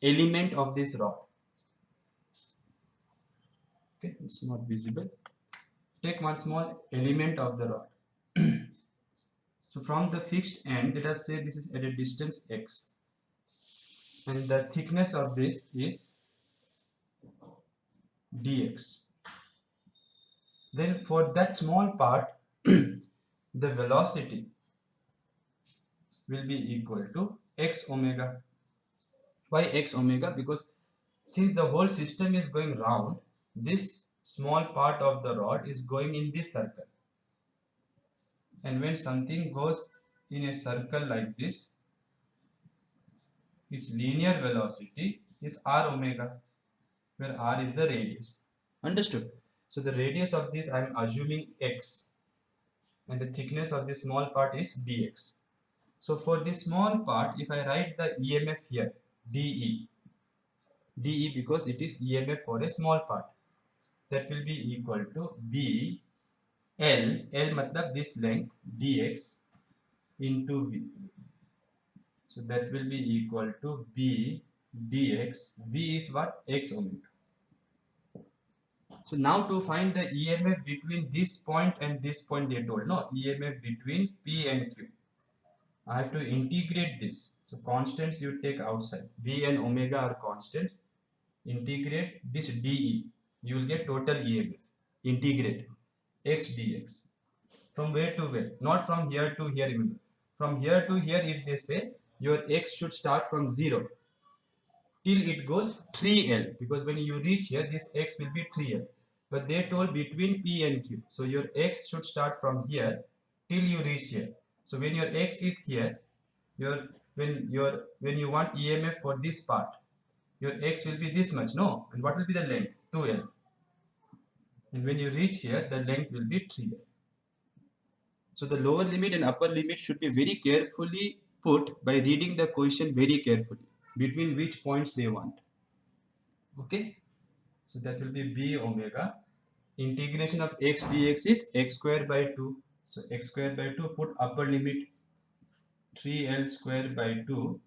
Speaker 1: element of this rod. Okay, it's not visible. Take one small element of the rod. So from the fixed end, let us say this is at a distance x, and the thickness of this is dx. Then for that small part, the velocity will be equal to x omega. Why x omega? Because since the whole system is going round, this small part of the rod is going in this circle. And when something goes in a circle like this, its linear velocity is r omega, where r is the radius. Understood? So the radius of this I am assuming x, and the thickness of this small part is dx. So for this small part, if I write the EMF here, dE, because it is EMF for a small part, that will be equal to B L matlab this length dx into V. So that will be equal to B dx. V is what? X omega. So now to find the EMF between this point and this point, they told no EMF between P and Q. I have to integrate this. So constants you take outside. B and omega are constants. Integrate this dE. You will get total EMF. Integrate x dx. From where to where? Not from here to here, remember. From here to here, if they say your x should start from 0 till it goes 3L, because when you reach here, this x will be 3L. But they told between P and Q. So your x should start from here till you reach here. So when your x is here, when you want EMF for this part, your x will be this much, no? And what will be the length? 2L. And when you reach here, the length will be 3L. So the lower limit and upper limit should be very carefully put by reading the question very carefully between which points they want. Okay, so that will be B omega. Integration of x dx is x square by 2. So x square by 2, put upper limit 3L square by 2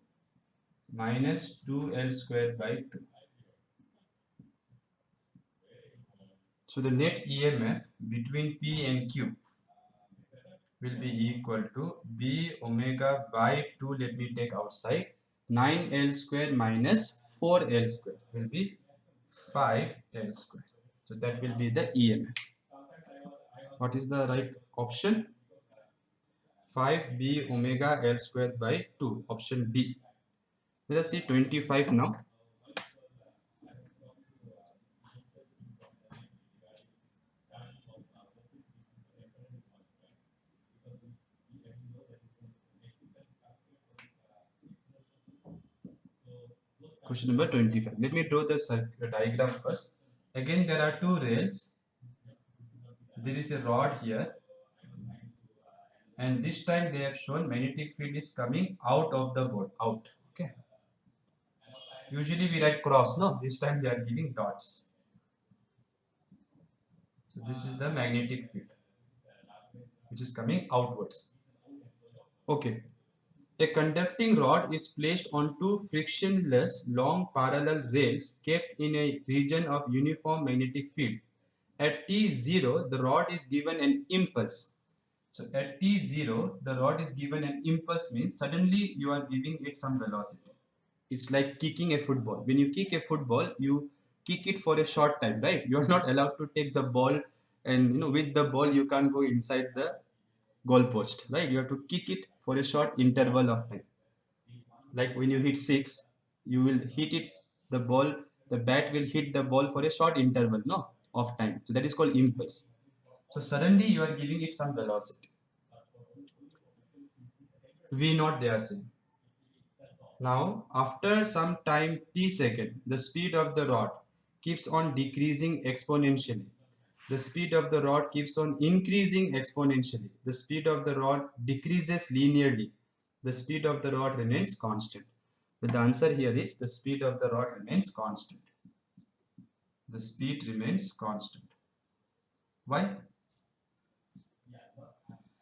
Speaker 1: minus 2L square by 2. So the net EMF between P and Q will be equal to B omega by 2, let me take outside, 9L square minus 4L square will be 5L square. So that will be the EMF. What is the right option? 5B omega L square by 2, option D. Let us see 25 now. Question number 25. Let me draw the diagram first. Again, there are two rails. There is a rod here, and this time they have shown magnetic field is coming out of the board, out. Okay. Usually we write cross, no? This time they are giving dots. So this is the magnetic field which is coming outwards. Okay. A conducting rod is placed on two frictionless long parallel rails kept in a region of uniform magnetic field. At T0, the rod is given an impulse. So at T0, the rod is given an impulse, means suddenly you are giving it some velocity. It's like kicking a football. When you kick a football, you kick it for a short time, right? You are not allowed to take the ball, and with the ball you can't go inside the goalpost, right? You have to kick it for a short interval of time. Like when you hit six, you will hit it, the ball, the bat will hit the ball for a short interval, no, of time. So that is called impulse. So suddenly you are giving it some velocity. V naught they are saying. Now, after some time t second, the speed of the rod keeps on decreasing exponentially. The speed of the rod keeps on increasing exponentially. The speed of the rod decreases linearly. The speed of the rod remains constant. But the answer here is the speed of the rod remains constant. The speed remains constant. Why?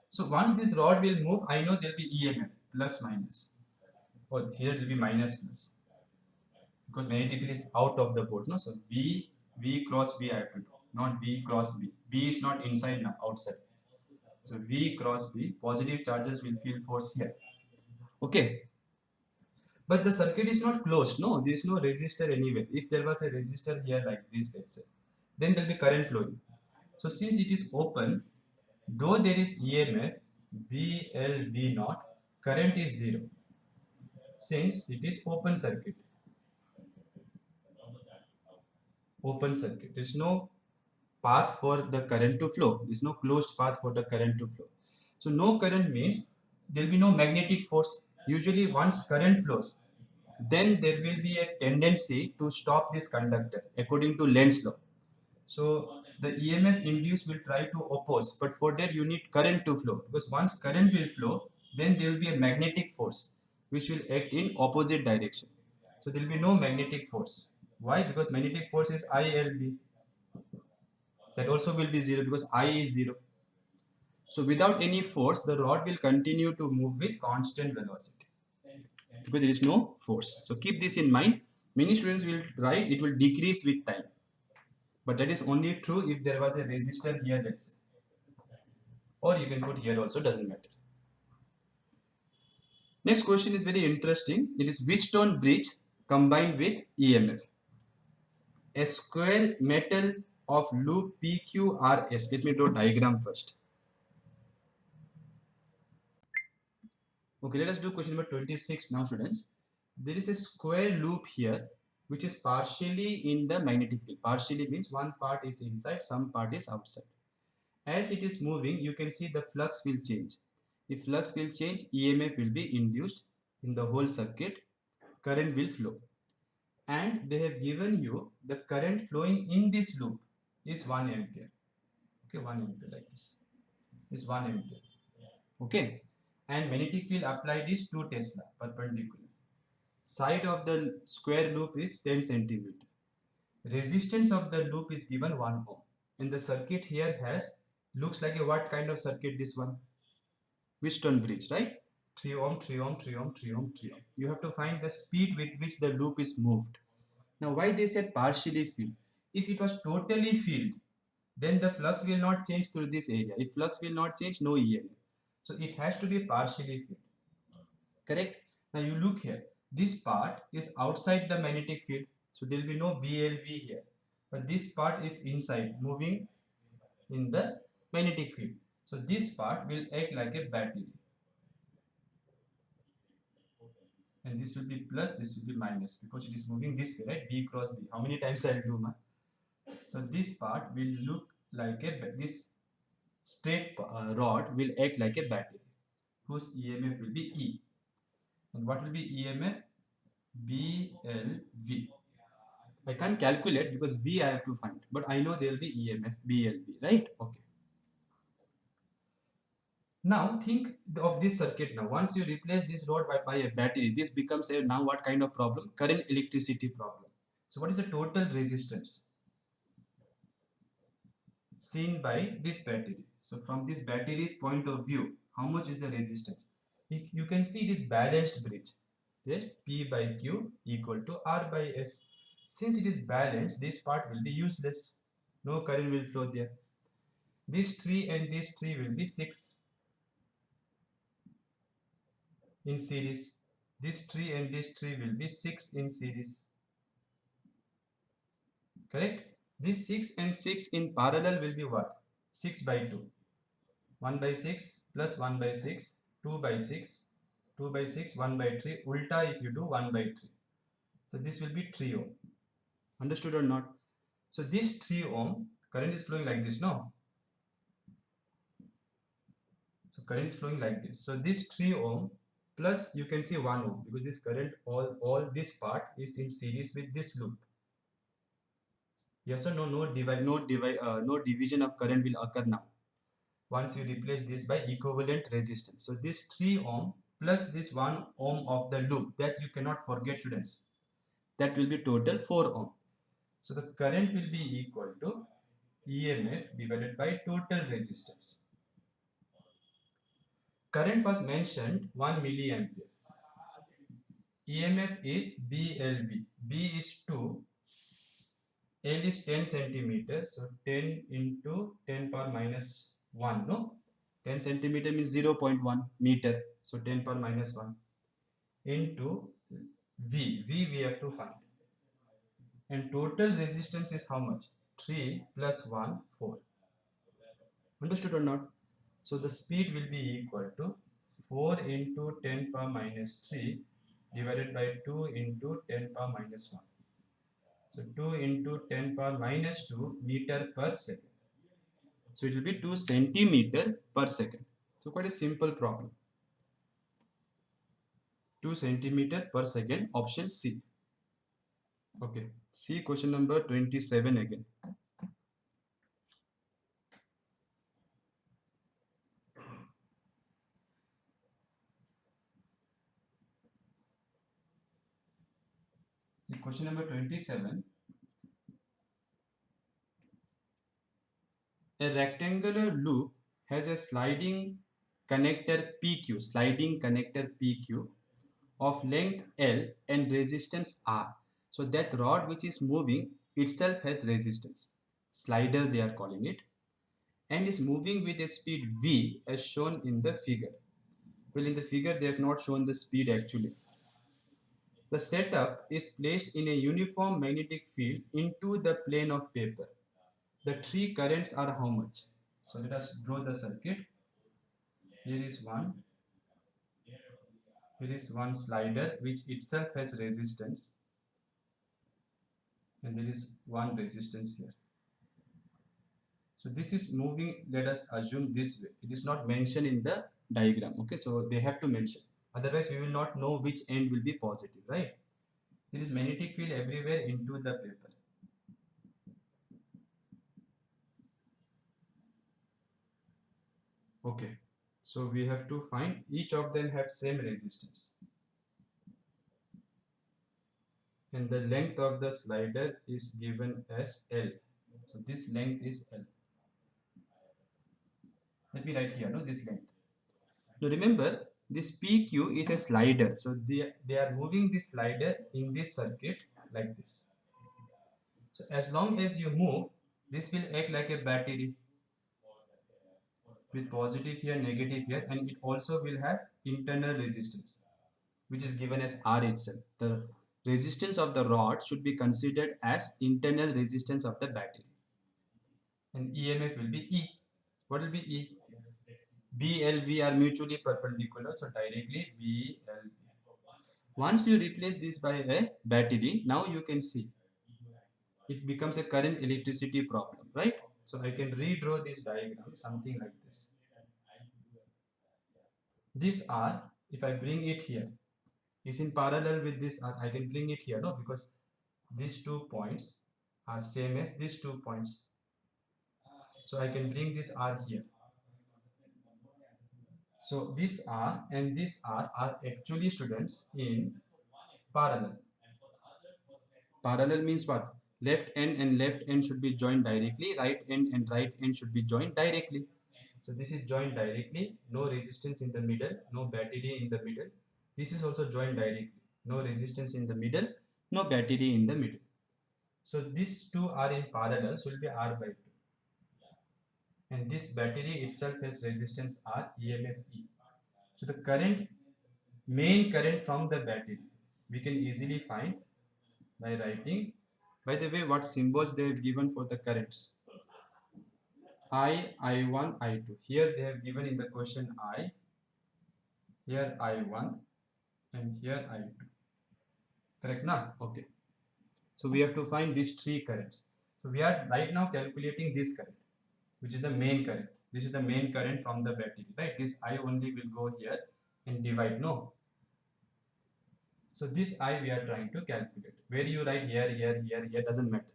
Speaker 1: So once this rod will move, I know there will be EMF plus minus. Or here it will be minus plus. Because magnetic field is out of the board. No? So V cross V I have to do, not V cross B. B is not inside now, outside. So V cross B, positive charges will feel force here. Okay. But the circuit is not closed. No, there is no resistor anywhere. If there was a resistor here like this, let's say, then there will be current flowing. So since it is open, though there is EMF, V naught, current is zero. Since it is open circuit. Open circuit. There is no path for the current to flow. There is no closed path for the current to flow. So no current means there will be no magnetic force. Usually once current flows, then there will be a tendency to stop this conductor according to Lenz's law. So the EMF induced will try to oppose, but for that you need current to flow, because once current will flow, then there will be a magnetic force which will act in opposite direction. So there will be no magnetic force. Why? Because magnetic force is ILB. That also will be zero because I is zero. So without any force, the rod will continue to move with constant velocity because there is no force. So keep this in mind. Many students will write it will decrease with time, but that is only true if there was a resistor here, let's say, or you can put here also, doesn't matter. Next question is very interesting. It is Wheatstone bridge combined with EMF. A square metal of loop PQRS. Let me draw diagram first. Okay, let us do question number 26 now, students. There is a square loop here which is partially in the magnetic field. Partially means one part is inside, some part is outside. As it is moving, you can see the flux will change. If flux will change, EMF will be induced in the whole circuit, current will flow. And they have given you the current flowing in this loop is 1 ampere. Okay, 1 ampere like this. Is 1 ampere. Okay. And magnetic field applied is 2 Tesla perpendicular. Side of the square loop is 10 centimeter. Resistance of the loop is given 1 ohm. And the circuit here has, looks like a what kind of circuit this one? Wheatstone bridge, right? 3 ohm, 3 ohm, 3 ohm, 3 ohm, 3 ohm. You have to find the speed with which the loop is moved. Now why they said partially filled? If it was totally filled, then the flux will not change through this area. If flux will not change, no EMF. So it has to be partially filled. Correct? Now you look here. This part is outside the magnetic field. So there will be no BLV here. But this part is inside, moving in the magnetic field. So this part will act like a battery. And this will be plus, this will be minus, because it is moving this way, right? B cross B. How many times I'll do, man? So this part will look like this straight rod will act like a battery, whose EMF will be E. And what will be EMF? BLV. I can't calculate because V I have to find, but I know there will be EMF BLV, right? Okay. Now think of this circuit now. Once you replace this rod by a battery, this becomes a now what kind of problem? Current electricity problem. So what is the total resistance seen by this battery? So from this battery's point of view, how much is the resistance? You can see this balanced bridge. Yes, P by Q equal to R by S. Since it is balanced, this part will be useless. No current will flow there. This tree and this tree will be 6 in series. This tree and this tree will be 6 in series. Correct? This 6 and 6 in parallel will be what? 6 by 2. 1 by 6 plus 1 by 6, 2 by 6, 2 by 6, 1 by 3. Ulta if you do 1 by 3. So this will be 3 ohm. Understood or not? So this 3 ohm current is flowing like this, no? So current is flowing like this. So this 3 ohm plus you can see 1 ohm because this current all this part is in series with this loop. Yes or no? No division of current will occur now. Once you replace this by equivalent resistance. So this 3 ohm plus this 1 ohm of the loop, that you cannot forget, students. That will be total 4 ohm. So the current will be equal to EMF divided by total resistance. Current was mentioned 1 milliampere. EMF is BLV. B is 2, L is 10 centimeters. So 10 into 10 power minus 1. No? 10 centimeter means 0.1 meter. So 10 power minus 1 into V. V we have to find. And total resistance is how much? 3 plus 1, 4. Understood or not? So the speed will be equal to 4 into 10 power minus 3 divided by 2 into 10 power minus 1. So 2 into 10 power minus 2 meter per second. So it will be 2 centimeter per second. So quite a simple problem. 2 centimeter per second, option C. Okay, see question number 27 again. See question number 27. A rectangular loop has a sliding connector PQ of length L and resistance R. So that rod which is moving itself has resistance. Slider they are calling it, and is moving with a speed V as shown in the figure. Well, in the figure they have not shown the speed actually. The setup is placed in a uniform magnetic field into the plane of paper. The three currents are how much? So let us draw the circuit. Here is one. Here is one slider which itself has resistance, and there is one resistance here. So this is moving, let us assume this way. It is not mentioned in the diagram. Okay, so they have to mention. Otherwise, we will not know which end will be positive, right? There is magnetic field everywhere into the paper. Okay, so we have to find each of them have same resistance. And the length of the slider is given as L. So this length is L. Let me write here, no, this length. Now remember, this PQ is a slider. So they are moving this slider in this circuit like this. So as long as you move, this will act like a battery with positive here, negative here, and it also will have internal resistance, which is given as R itself. The resistance of the rod should be considered as internal resistance of the battery. And EMF will be E. What will be E? BLV are mutually perpendicular, so directly BLV. Once you replace this by a battery, now you can see it becomes a current electricity problem, right? So I can redraw this diagram something like this. This R, if I bring it here, is in parallel with this R. I can bring it here, no, because these 2 points are same as these 2 points. So I can bring this R here. So this R and this R are actually, students, in parallel. Parallel means what? Left end and left end should be joined directly. Right end and right end should be joined directly. So this is joined directly. No resistance in the middle. No battery in the middle. This is also joined directly. No resistance in the middle. No battery in the middle. So these two are in parallel. So it will be R by 2. And this battery itself has resistance R, EMF E. So the current, main current from the battery, we can easily find by writing. By the way, what symbols they have given for the currents? I1, I2. Here they have given in the question I, here I1, and here I2. Correct now? Okay. So we have to find these three currents. So we are right now calculating this current, which is the main current. This is the main current from the battery, right? This I only will go here and divide, no? So this I we are trying to calculate. Where you write here, here, doesn't matter.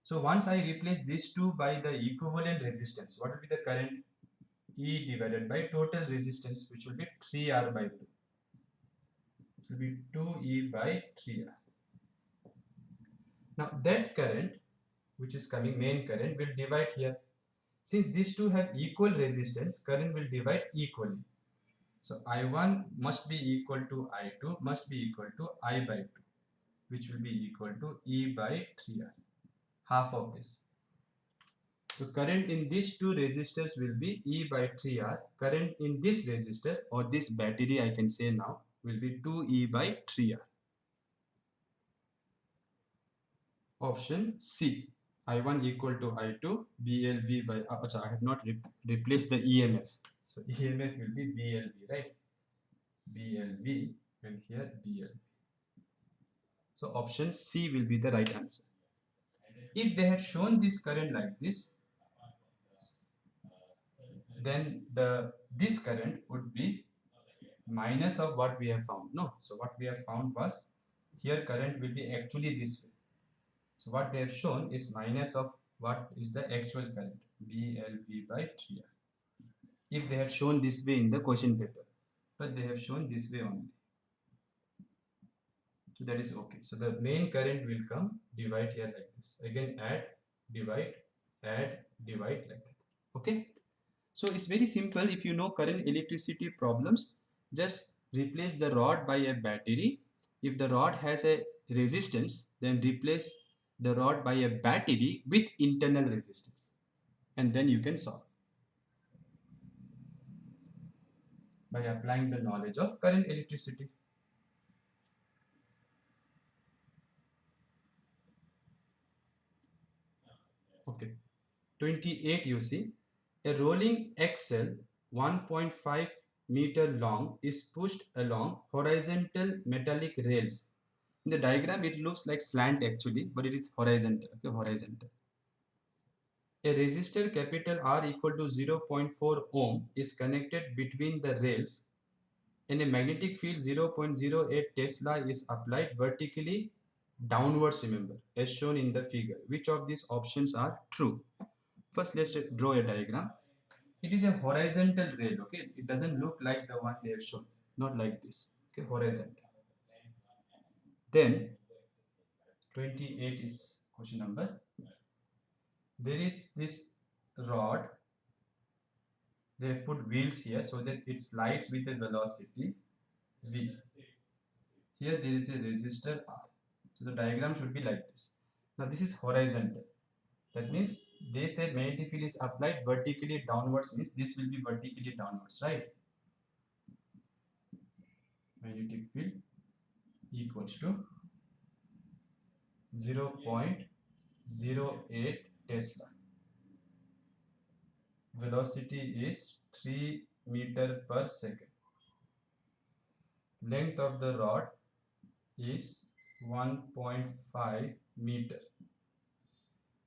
Speaker 1: So once I replace these two by the equivalent resistance, what will be the current? E divided by total resistance, which will be 3R by 2. It will be 2E by 3R. Now that current, which is coming, main current, will divide here. Since these two have equal resistance, current will divide equally. So I1 must be equal to I2 must be equal to I by 2, which will be equal to E by 3R, half of this. So current in these two resistors will be E by 3R. Current in this resistor or this battery, I can say now, will be 2E by 3R. Option C. I1 equal to I2 BLV by, I have not replaced the EMF. So EMF will be BLV, right? BLV and here BLV. So option C will be the right answer. If they had shown this current like this, then this current would be minus of what we have found. No, so what we have found was here current will be actually this way. So what they have shown is minus of what is the actual current, BLV by 3R. If they had shown this way in the question paper, but they have shown this way only. So that is okay. So the main current will come, divide here like this. Again add, divide like that. Okay. So it's very simple. If you know current electricity problems, just replace the rod by a battery. If the rod has a resistance, then replace the rod by a battery with internal resistance. And then you can solve by applying the knowledge of current electricity. Okay. 28 you see. A rolling axle 1.5 meter long is pushed along horizontal metallic rails. In the diagram, it looks like slant actually, but it is horizontal. Okay, horizontal. A resistor capital R equal to 0.4 ohm is connected between the rails, and a magnetic field 0.08 Tesla is applied vertically downwards, remember, as shown in the figure. Which of these options are true? First, let's draw a diagram. It is a horizontal rail, okay? It doesn't look like the one they have shown, not like this, okay? Horizontal. Then 28 is question number. There is this rod. They have put wheels here so that it slides with a velocity v. Here there is a resistor R. So the diagram should be like this. Now this is horizontal. That means they said magnetic field is applied vertically downwards, means this will be vertically downwards, right? Magnetic field equals to 0.08 Tesla. Velocity is 3 meter per second. Length of the rod is 1.5 meter.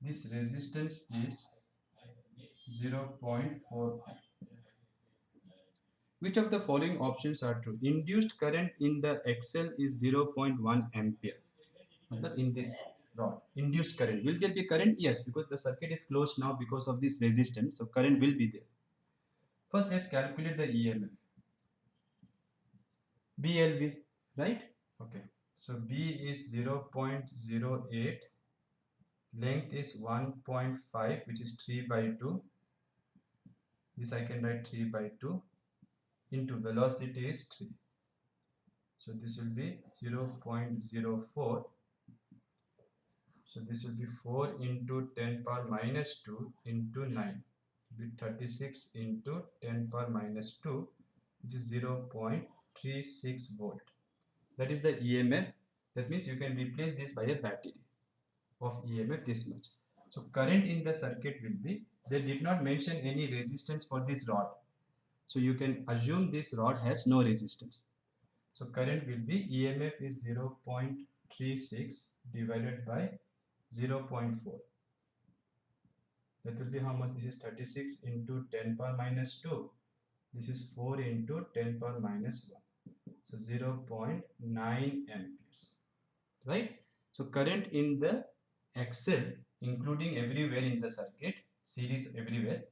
Speaker 1: This resistance is 0.4. Which of the following options are true? Induced current in the axle is 0.1 ampere. In this rod, induced current. Will there be current? Yes, because the circuit is closed now because of this resistance. So current will be there. First, let's calculate the EMF. BLV, right? Okay. So B is 0.08. Length is 1.5, which is 3 by 2. This I can write 3 by 2 into velocity is 3. So this will be 0.04. So this will be 4 into 10 power minus 2 into 9. Be 36 into 10 power minus 2, which is 0.36 volt. That is the EMF. That means you can replace this by a battery of EMF this much. So current in the circuit will be, they did not mention any resistance for this rod. So you can assume this rod has no resistance. So current will be EMF is 0.36 divided by 0.4. That will be how much? This is 36 into 10 power minus 2. This is 4 into 10 power minus 1. So 0.9 amperes. Right? So current in the axle, including everywhere in the circuit, series everywhere,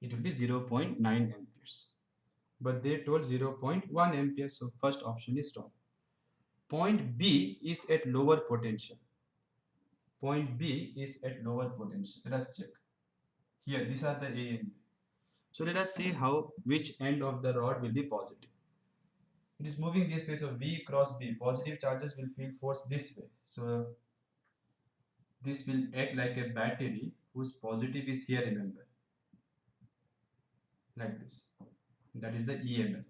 Speaker 1: it will be 0.9 amperes. But they told 0.1 amperes. So first option is wrong. Point B is at lower potential. Point B is at lower potential. Let us check. Here, these are the A and B. So let us see how which end of the rod will be positive. It is moving this way, so V cross B. Positive charges will feel force this way. So this will act like a battery whose positive is here, remember. Like this. That is the EMF.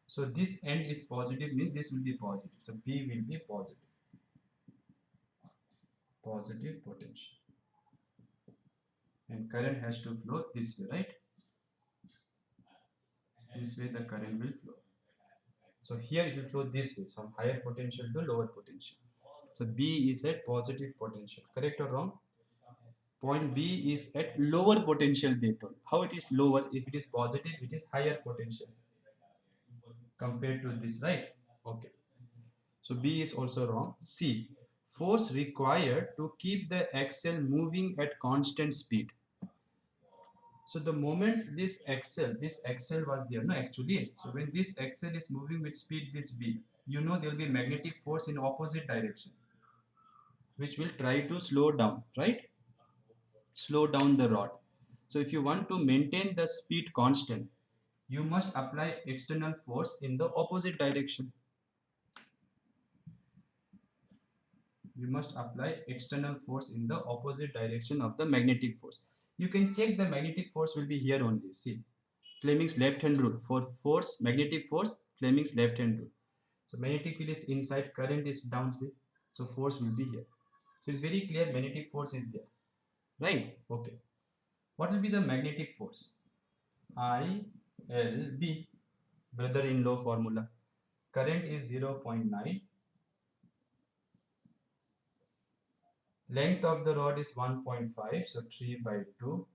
Speaker 1: So this end is positive, means this will be positive. So B will be positive. Positive potential. And current has to flow this way, right? This way the current will flow. So here it will flow this way, from higher potential to lower potential. So B is at positive potential. Correct or wrong? Point B is at lower potential, they told. How it is lower? If it is positive, it is higher potential compared to this, right? Okay. So B is also wrong. C. Force required to keep the axle moving at constant speed. So the moment this axle was there, no, actually, so when this axle is moving with speed this b, you know there will be magnetic force in opposite direction, which will try to slow down, right? Slow down the rod. So if you want to maintain the speed constant, you must apply external force in the opposite direction. You must apply external force in the opposite direction of the magnetic force. You can check the magnetic force will be here only. See, Fleming's left hand rule for force, magnetic force, Fleming's left hand rule. So magnetic field is inside, current is down, see. So force will be here. So it's very clear magnetic force is there. Right? Okay. What will be the magnetic force? ILB, brother-in-law formula. Current is 0.9. Length of the rod is 1.5, so 3 by 2.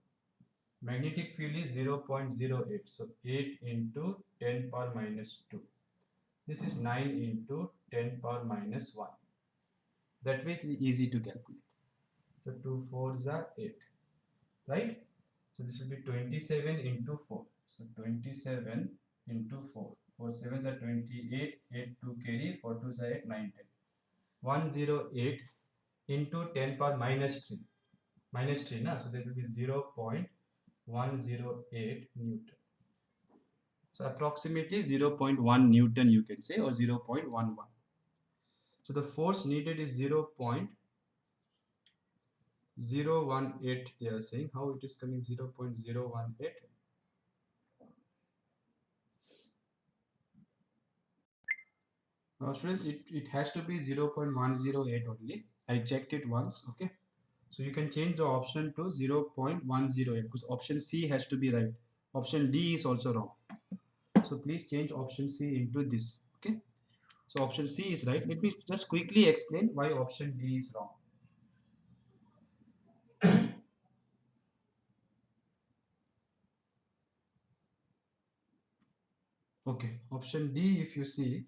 Speaker 1: Magnetic field is 0.08, so 8 into 10 power minus 2. This is 9 into 10 power minus 1. That way it is easy to calculate. So 2 4s are 8, right? So this will be 27 into 4. So 27 into 4. 4 7s are 28, 8 2 carry, 4 2s are 8, 9 10. 108 into 10 power minus 3. Minus 3, na? So that will be 0.108 Newton. So approximately 0.1 Newton you can say, or 0.11. So the force needed is 0.018, they are saying. How it is coming 0.018? Students, it has to be 0.108 only. I checked it once, okay? So you can change the option to 0.108 because option C has to be right. Option D is also wrong. So please change option C into this, okay? So option C is right. Let me just quickly explain why option D is wrong. Okay, option D, if you see,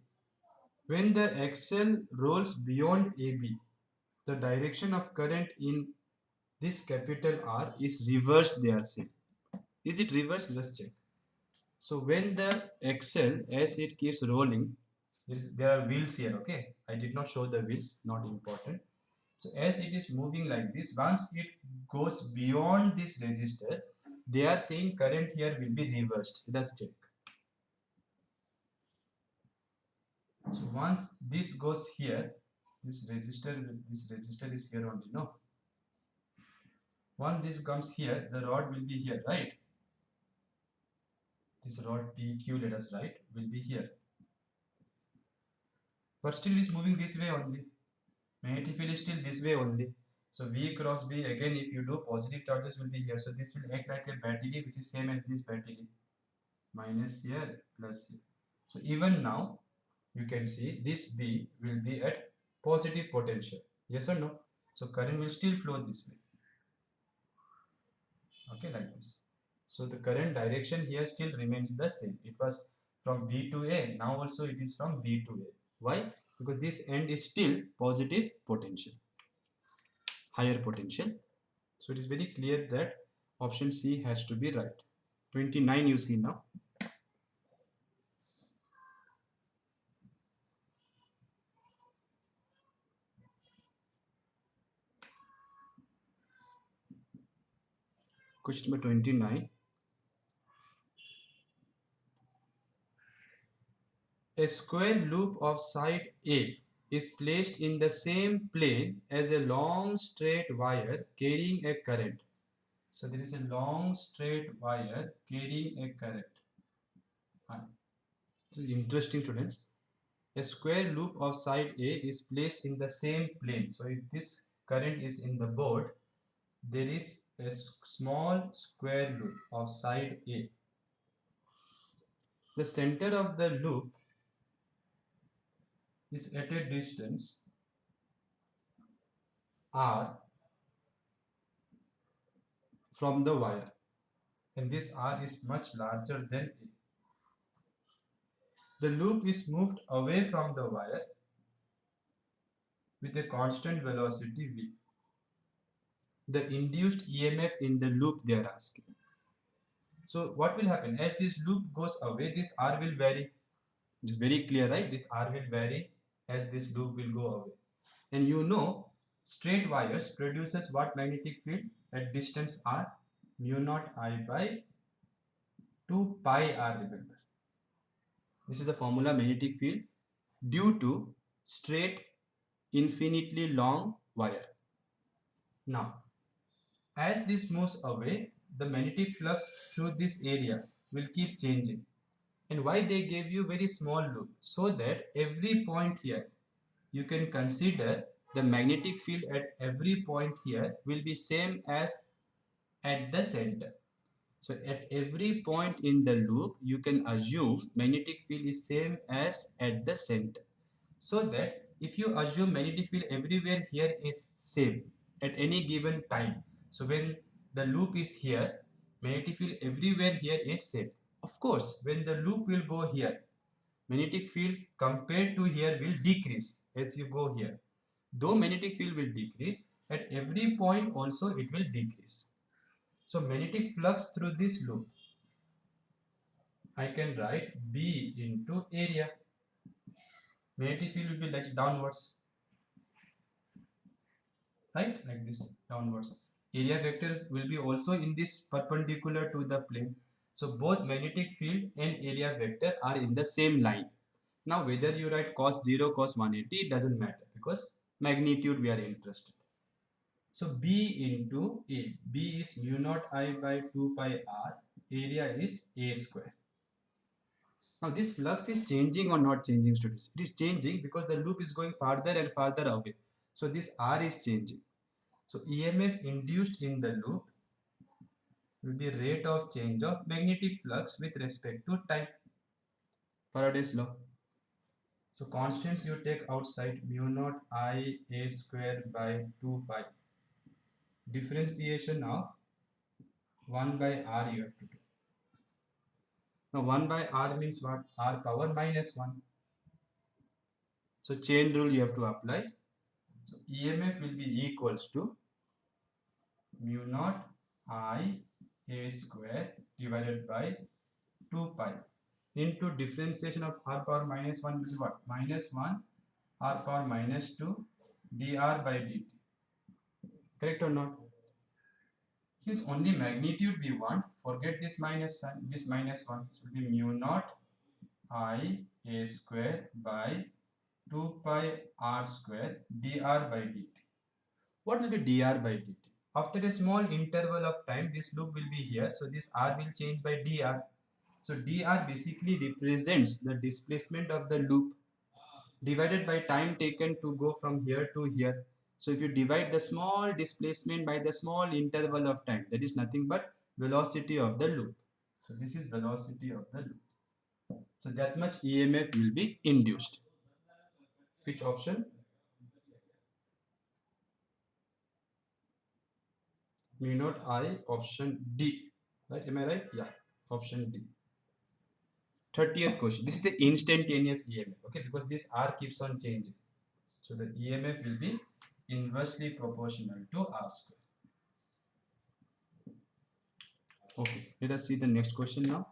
Speaker 1: when the axle rolls beyond AB, the direction of current in this capital R is reversed, they are saying. Is it reversed? Let's check. So when the axle, as it keeps rolling, there are wheels here, okay? I did not show the wheels, not important. So as it is moving like this, once it goes beyond this resistor, they are saying current here will be reversed. Let's check. So once this goes here, this resistor is here only, no? Once this comes here, the rod will be here, right? This rod PQ, let us write, will be here. But still it is moving this way only. Magnetic field is still this way only. So V cross B, again if you do, positive charges will be here. So this will act like a battery which is same as this battery. Minus here, plus here. So even now, you can see this B will be at positive potential. Yes or no? So current will still flow this way. Okay, like this. So the current direction here still remains the same. It was from B to A. Now also it is from B to A. Why? Because this end is still positive potential, higher potential. So it is very clear that option C has to be right. 29 you see now. Question number 29. A square loop of side A is placed in the same plane as a long straight wire carrying a current. So there is a long straight wire carrying a current. This is interesting, students. A square loop of side A is placed in the same plane. So if this current is in the board, there is a small square loop of side A. The center of the loop is at a distance r from the wire, and this r is much larger than A. The loop is moved away from the wire with a constant velocity v. The induced EMF in the loop they are asking. So what will happen as this loop goes away, this r will vary. It is very clear, right? This r will vary as this loop will go away. And you know, straight wires produces what magnetic field at distance r? Mu naught I by 2 pi r, remember. This is the formula magnetic field due to straight infinitely long wire. Now, as this moves away, the magnetic flux through this area will keep changing. And why they gave you very small loop? So that every point here, you can consider the magnetic field at every point here will be same as at the center. So at every point in the loop, you can assume magnetic field is same as at the center. So that if you assume magnetic field everywhere here is same at any given time. So when the loop is here, magnetic field everywhere here is same. Of course, when the loop will go here, magnetic field compared to here will decrease as you go here. Though magnetic field will decrease, at every point also it will decrease. So magnetic flux through this loop, I can write B into area. Magnetic field will be like downwards, right? Like this, downwards. Area vector will be also in this perpendicular to the plane. So both magnetic field and area vector are in the same line. Now whether you write cos 0, cos 180, it doesn't matter because magnitude we are interested. So B into A. B is mu naught I by 2 pi r. Area is A square. Now this flux is changing or not changing, students? It is changing because the loop is going farther and farther away. So this R is changing. So EMF induced in the loop will be rate of change of magnetic flux with respect to time. Faraday's law. So constants you take outside, mu naught I A square by 2 pi. Differentiation of 1 by R you have to do. Now 1 by R means what? R power minus 1. So chain rule you have to apply. So EMF will be equals to mu naught I A square divided by 2 pi into differentiation of R power minus 1 will be what? Minus 1 R power minus 2 dr by dt. Correct or not? Since only magnitude we want, forget this minus sign, this minus 1. It will be mu naught I A square by 2 pi r square dr by dt. What will be dr by dt? After a small interval of time, this loop will be here. So this r will change by dr. So dr basically represents the displacement of the loop divided by time taken to go from here to here. So if you divide the small displacement by the small interval of time, that is nothing but velocity of the loop. So this is velocity of the loop. So that much EMF will be induced. Which option? Mu naught I, option D. Right? Am I right? Yeah. Option D. 30th question. This is an instantaneous EMF. Okay, because this R keeps on changing. So the EMF will be inversely proportional to R square. Okay, let us see the next question now.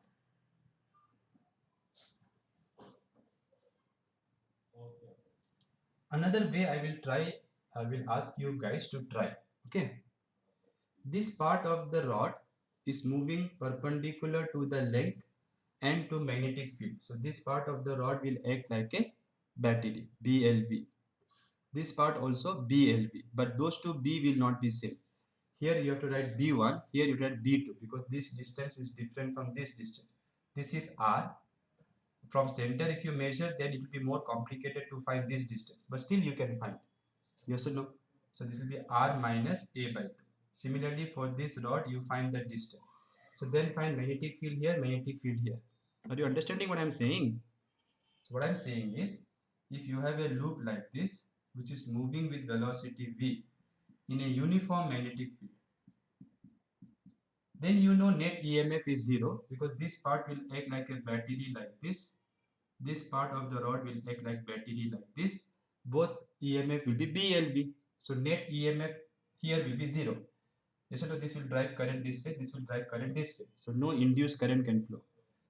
Speaker 1: Another way I will ask you guys to try. Okay, this part of the rod is moving perpendicular to the length and to magnetic field. So this part of the rod will act like a battery, BLV. This part also BLV, but those two B will not be same. Here you have to write B1, here you write B2 because this distance is different from this distance. This is R. From center if you measure, then it will be more complicated to find this distance, but still you can find. Yes or no? So this will be R minus A by 2. Similarly for this rod you find the distance. So then find magnetic field here, magnetic field here. Are you understanding what I'm saying? So what I'm saying is, if you have a loop like this which is moving with velocity v in a uniform magnetic field, then you know net EMF is 0 because this part will act like a battery like this. This part of the rod will act like battery like this. Both EMF will be BLV. So net EMF here will be 0. Yes, so this will drive current this way, this will drive current this way. So no induced current can flow.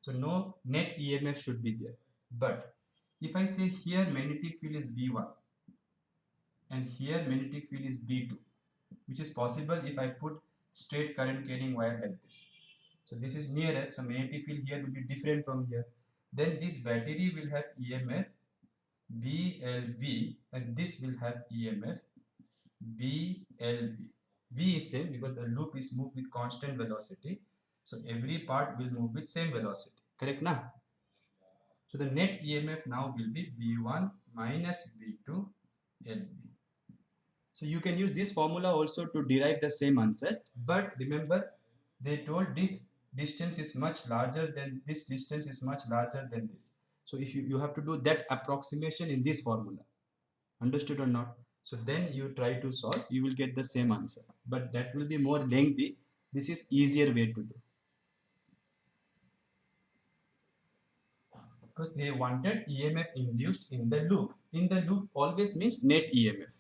Speaker 1: So no net EMF should be there. But if I say here magnetic field is B1 and here magnetic field is B2, which is possible if I put straight current carrying wire like this. So this is nearer, so magnetic field here will be different from here. Then this battery will have EMF BLV and this will have EMF BLV. V is same because the loop is moved with constant velocity. So every part will move with same velocity. Correct na? So the net EMF now will be B1 minus B2 LV. So you can use this formula also to derive the same answer. But remember, they told this distance is much larger than this distance is much larger than this. So if you have to do that approximation in this formula. Understood or not? So then you try to solve, you will get the same answer. But that will be more lengthy. This is easier way to do. Because they wanted EMF induced in the loop. In the loop always means net EMF.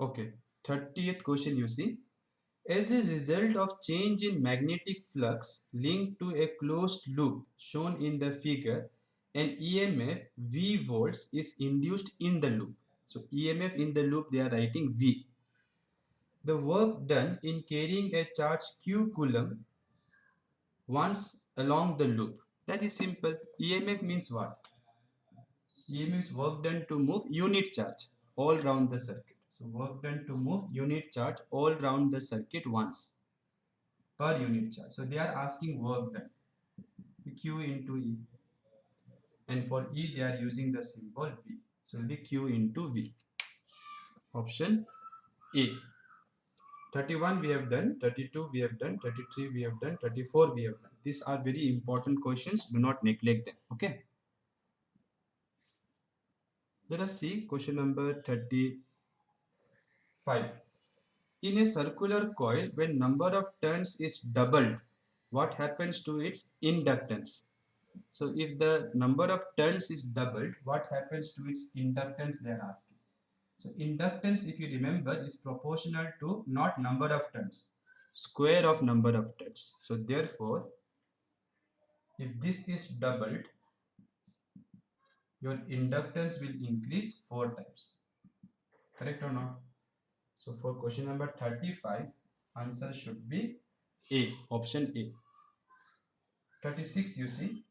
Speaker 1: Okay, 30th question you see. As a result of change in magnetic flux linked to a closed loop shown in the figure, an EMF V volts is induced in the loop. So EMF in the loop they are writing V. The work done in carrying a charge q coulomb once along the loop. That is simple. EMF means what? EMF is work done to move unit charge all round the circuit. So work done to move unit charge all round the circuit once per unit charge. So they are asking work done. Q into E. And for E they are using the symbol V. So it will be Q into V. Option A. 31 we have done, 32 we have done, 33 we have done, 34 we have done. These are very important questions. Do not neglect them. Okay. Let us see question number 35. In a circular coil, when number of turns is doubled, what happens to its inductance? So if the number of turns is doubled, what happens to its inductance they are asking. So inductance, if you remember, is proportional to not number of turns, square of number of turns. So therefore, if this is doubled, your inductance will increase 4 times. Correct or not? So for question number 35, answer should be A, option A. 36 you see,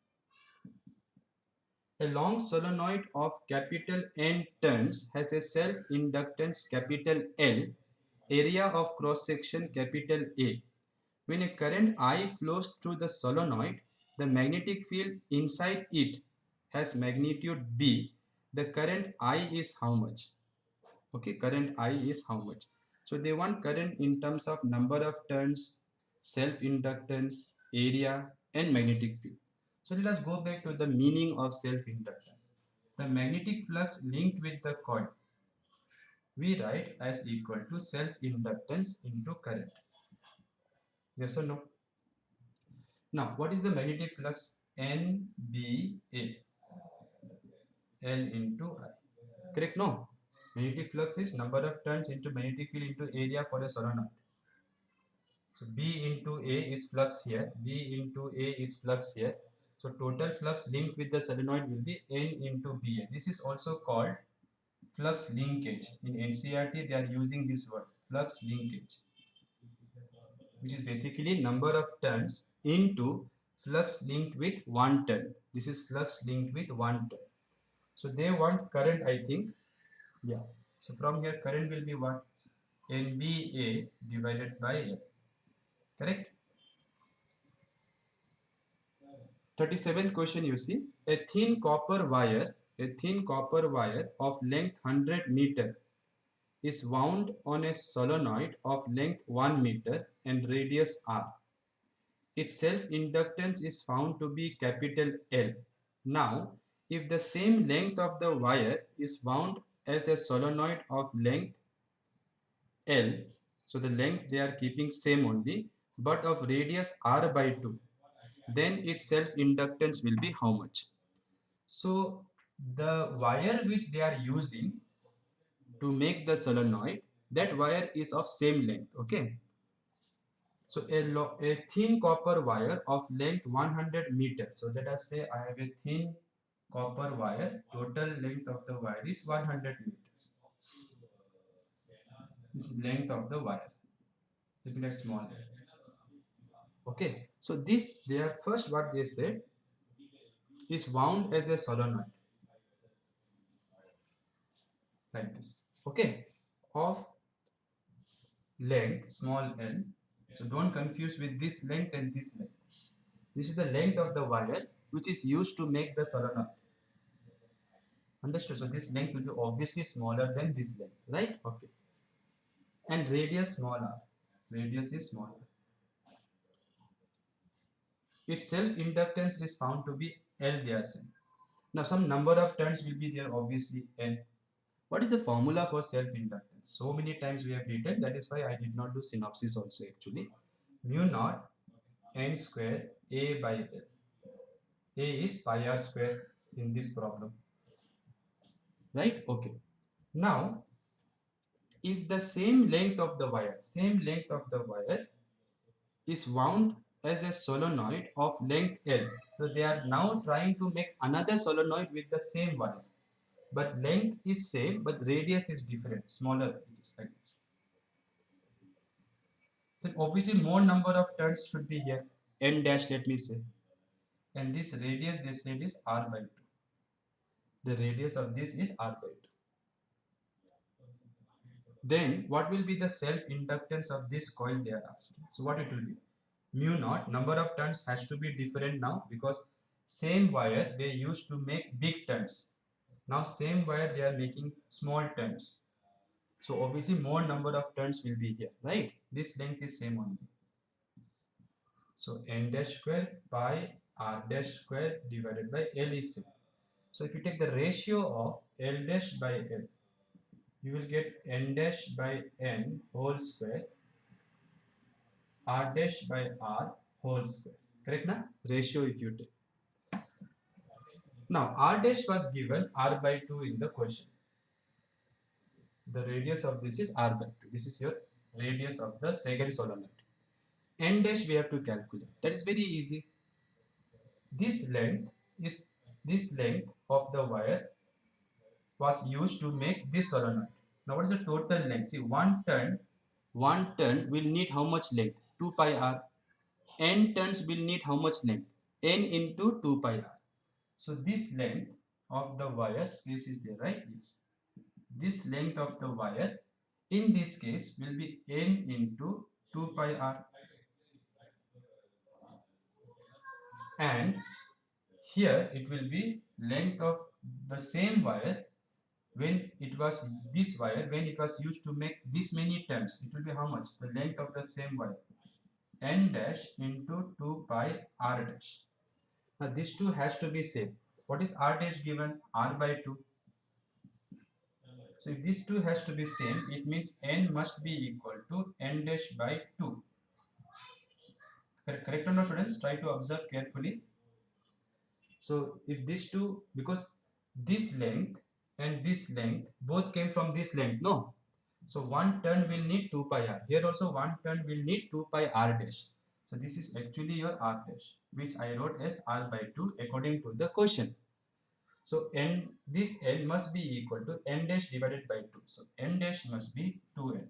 Speaker 1: a long solenoid of capital N turns has a self-inductance capital L, area of cross-section capital A. When a current I flows through the solenoid, the magnetic field inside it has magnitude B. The current I is how much? Okay, current I is how much? So they want current in terms of number of turns, self-inductance, area, and magnetic field. So let us go back to the meaning of self-inductance. The magnetic flux linked with the coil we write as equal to self-inductance into current. Yes or no? Now, what is the magnetic flux? NBA L into I. Correct? No. Magnetic flux is number of turns into magnetic field into area for a solenoid. So B into A is flux here. B into A is flux here. So total flux linked with the solenoid will be N into BA. This is also called flux linkage. In NCERT, they are using this word, flux linkage, which is basically number of turns into flux linked with one turn. This is flux linked with one turn. So they want current, I think. Yeah. So from here, current will be what? NBA divided by L. Correct? 37th question, you see, a thin copper wire of length 100 meter is wound on a solenoid of length 1 meter and radius r. Its self-inductance is found to be capital L. Now, if the same length of the wire is wound as a solenoid of length L, so the length they are keeping same only, but of radius r by 2, then its self-inductance will be how much? So the wire which they are using to make the solenoid, that wire is of same length, okay? So a thin copper wire of length 100 meters. So let us say I have a thin copper wire, total length of the wire is 100 meters. This is length of the wire. Let me write small. Okay, so this, they are first what they said is wound as a solenoid like this, okay, of length small l. So don't confuse with this length and this length. This is the length of the wire which is used to make the solenoid. Understood? So this length will be obviously smaller than this length, right? Okay. And radius smaller. Radius is smaller. Its self-inductance is found to be L, they are saying. Now some number of turns will be there, obviously N. What is the formula for self-inductance? So many times we have written, that is why I did not do synopsis also actually. Mu naught N square A by L. A is pi r square in this problem. Right? Okay. Now, if the same length of the wire is wound as a solenoid of length L. So they are now trying to make another solenoid with the same wire. But length is same, but radius is different, smaller. It is like this. Then obviously more number of turns should be here. N dash, let me say. And this radius they said is R by 2. The radius of this is R by 2. Then what will be the self-inductance of this coil they are asking? So what it will be? Mu naught, number of turns has to be different now because same wire they used to make big turns. Now same wire they are making small turns. So obviously more number of turns will be here, right? This length is same only. So n dash square by r dash square divided by L is same. So if you take the ratio of L dash by L, you will get n dash by n whole square r dash by r whole square. Correct na? Ratio if you take. Now r dash was given r by 2 in the question. The radius of this is r by 2. This is your radius of the second solenoid. N dash we have to calculate. That is very easy. This length is this length of the wire was used to make this solenoid. Now what is the total length? See, one turn will need how much length? 2 pi r. N turns will need how much length? N into 2 pi r. So this length of the wire, space is there, right? Yes. This length of the wire in this case will be N into 2 pi r. And here it will be length of the same wire when it was this wire, when it was used to make this many turns, it will be how much? The length of the same wire, N dash into 2 pi r dash. Now this two has to be same. What is r dash given? R by 2. So if these two has to be same, it means n must be equal to n dash by 2. Correct or not, students? Try to observe carefully. So if these two, because this length and this length both came from this length, no? So one turn will need 2 pi r. Here also one turn will need 2 pi r dash. So this is actually your r dash, which I wrote as r by 2 according to the question. So n, this n must be equal to n dash divided by 2. So n dash must be 2n.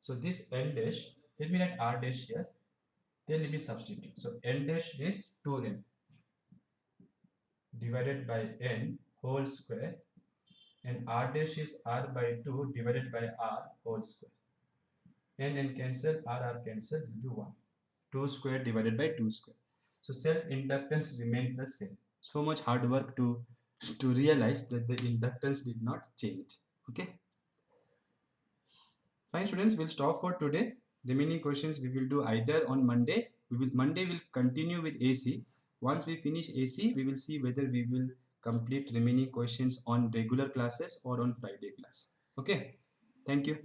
Speaker 1: So this n dash, let me write r dash here. Then let me substitute. So n dash is 2n divided by n whole square, and r dash is r by 2 divided by r whole square. N cancel, r cancel, will be 1. 2 square divided by 2 square. So self inductance remains the same. So much hard work to realize that the inductance did not change. Okay. Fine, students, we'll stop for today. Remaining questions we will do either on Monday. Monday will continue with AC. Once we finish AC, we will see whether we will complete remaining questions on regular classes or on Friday class. Okay. Thank you.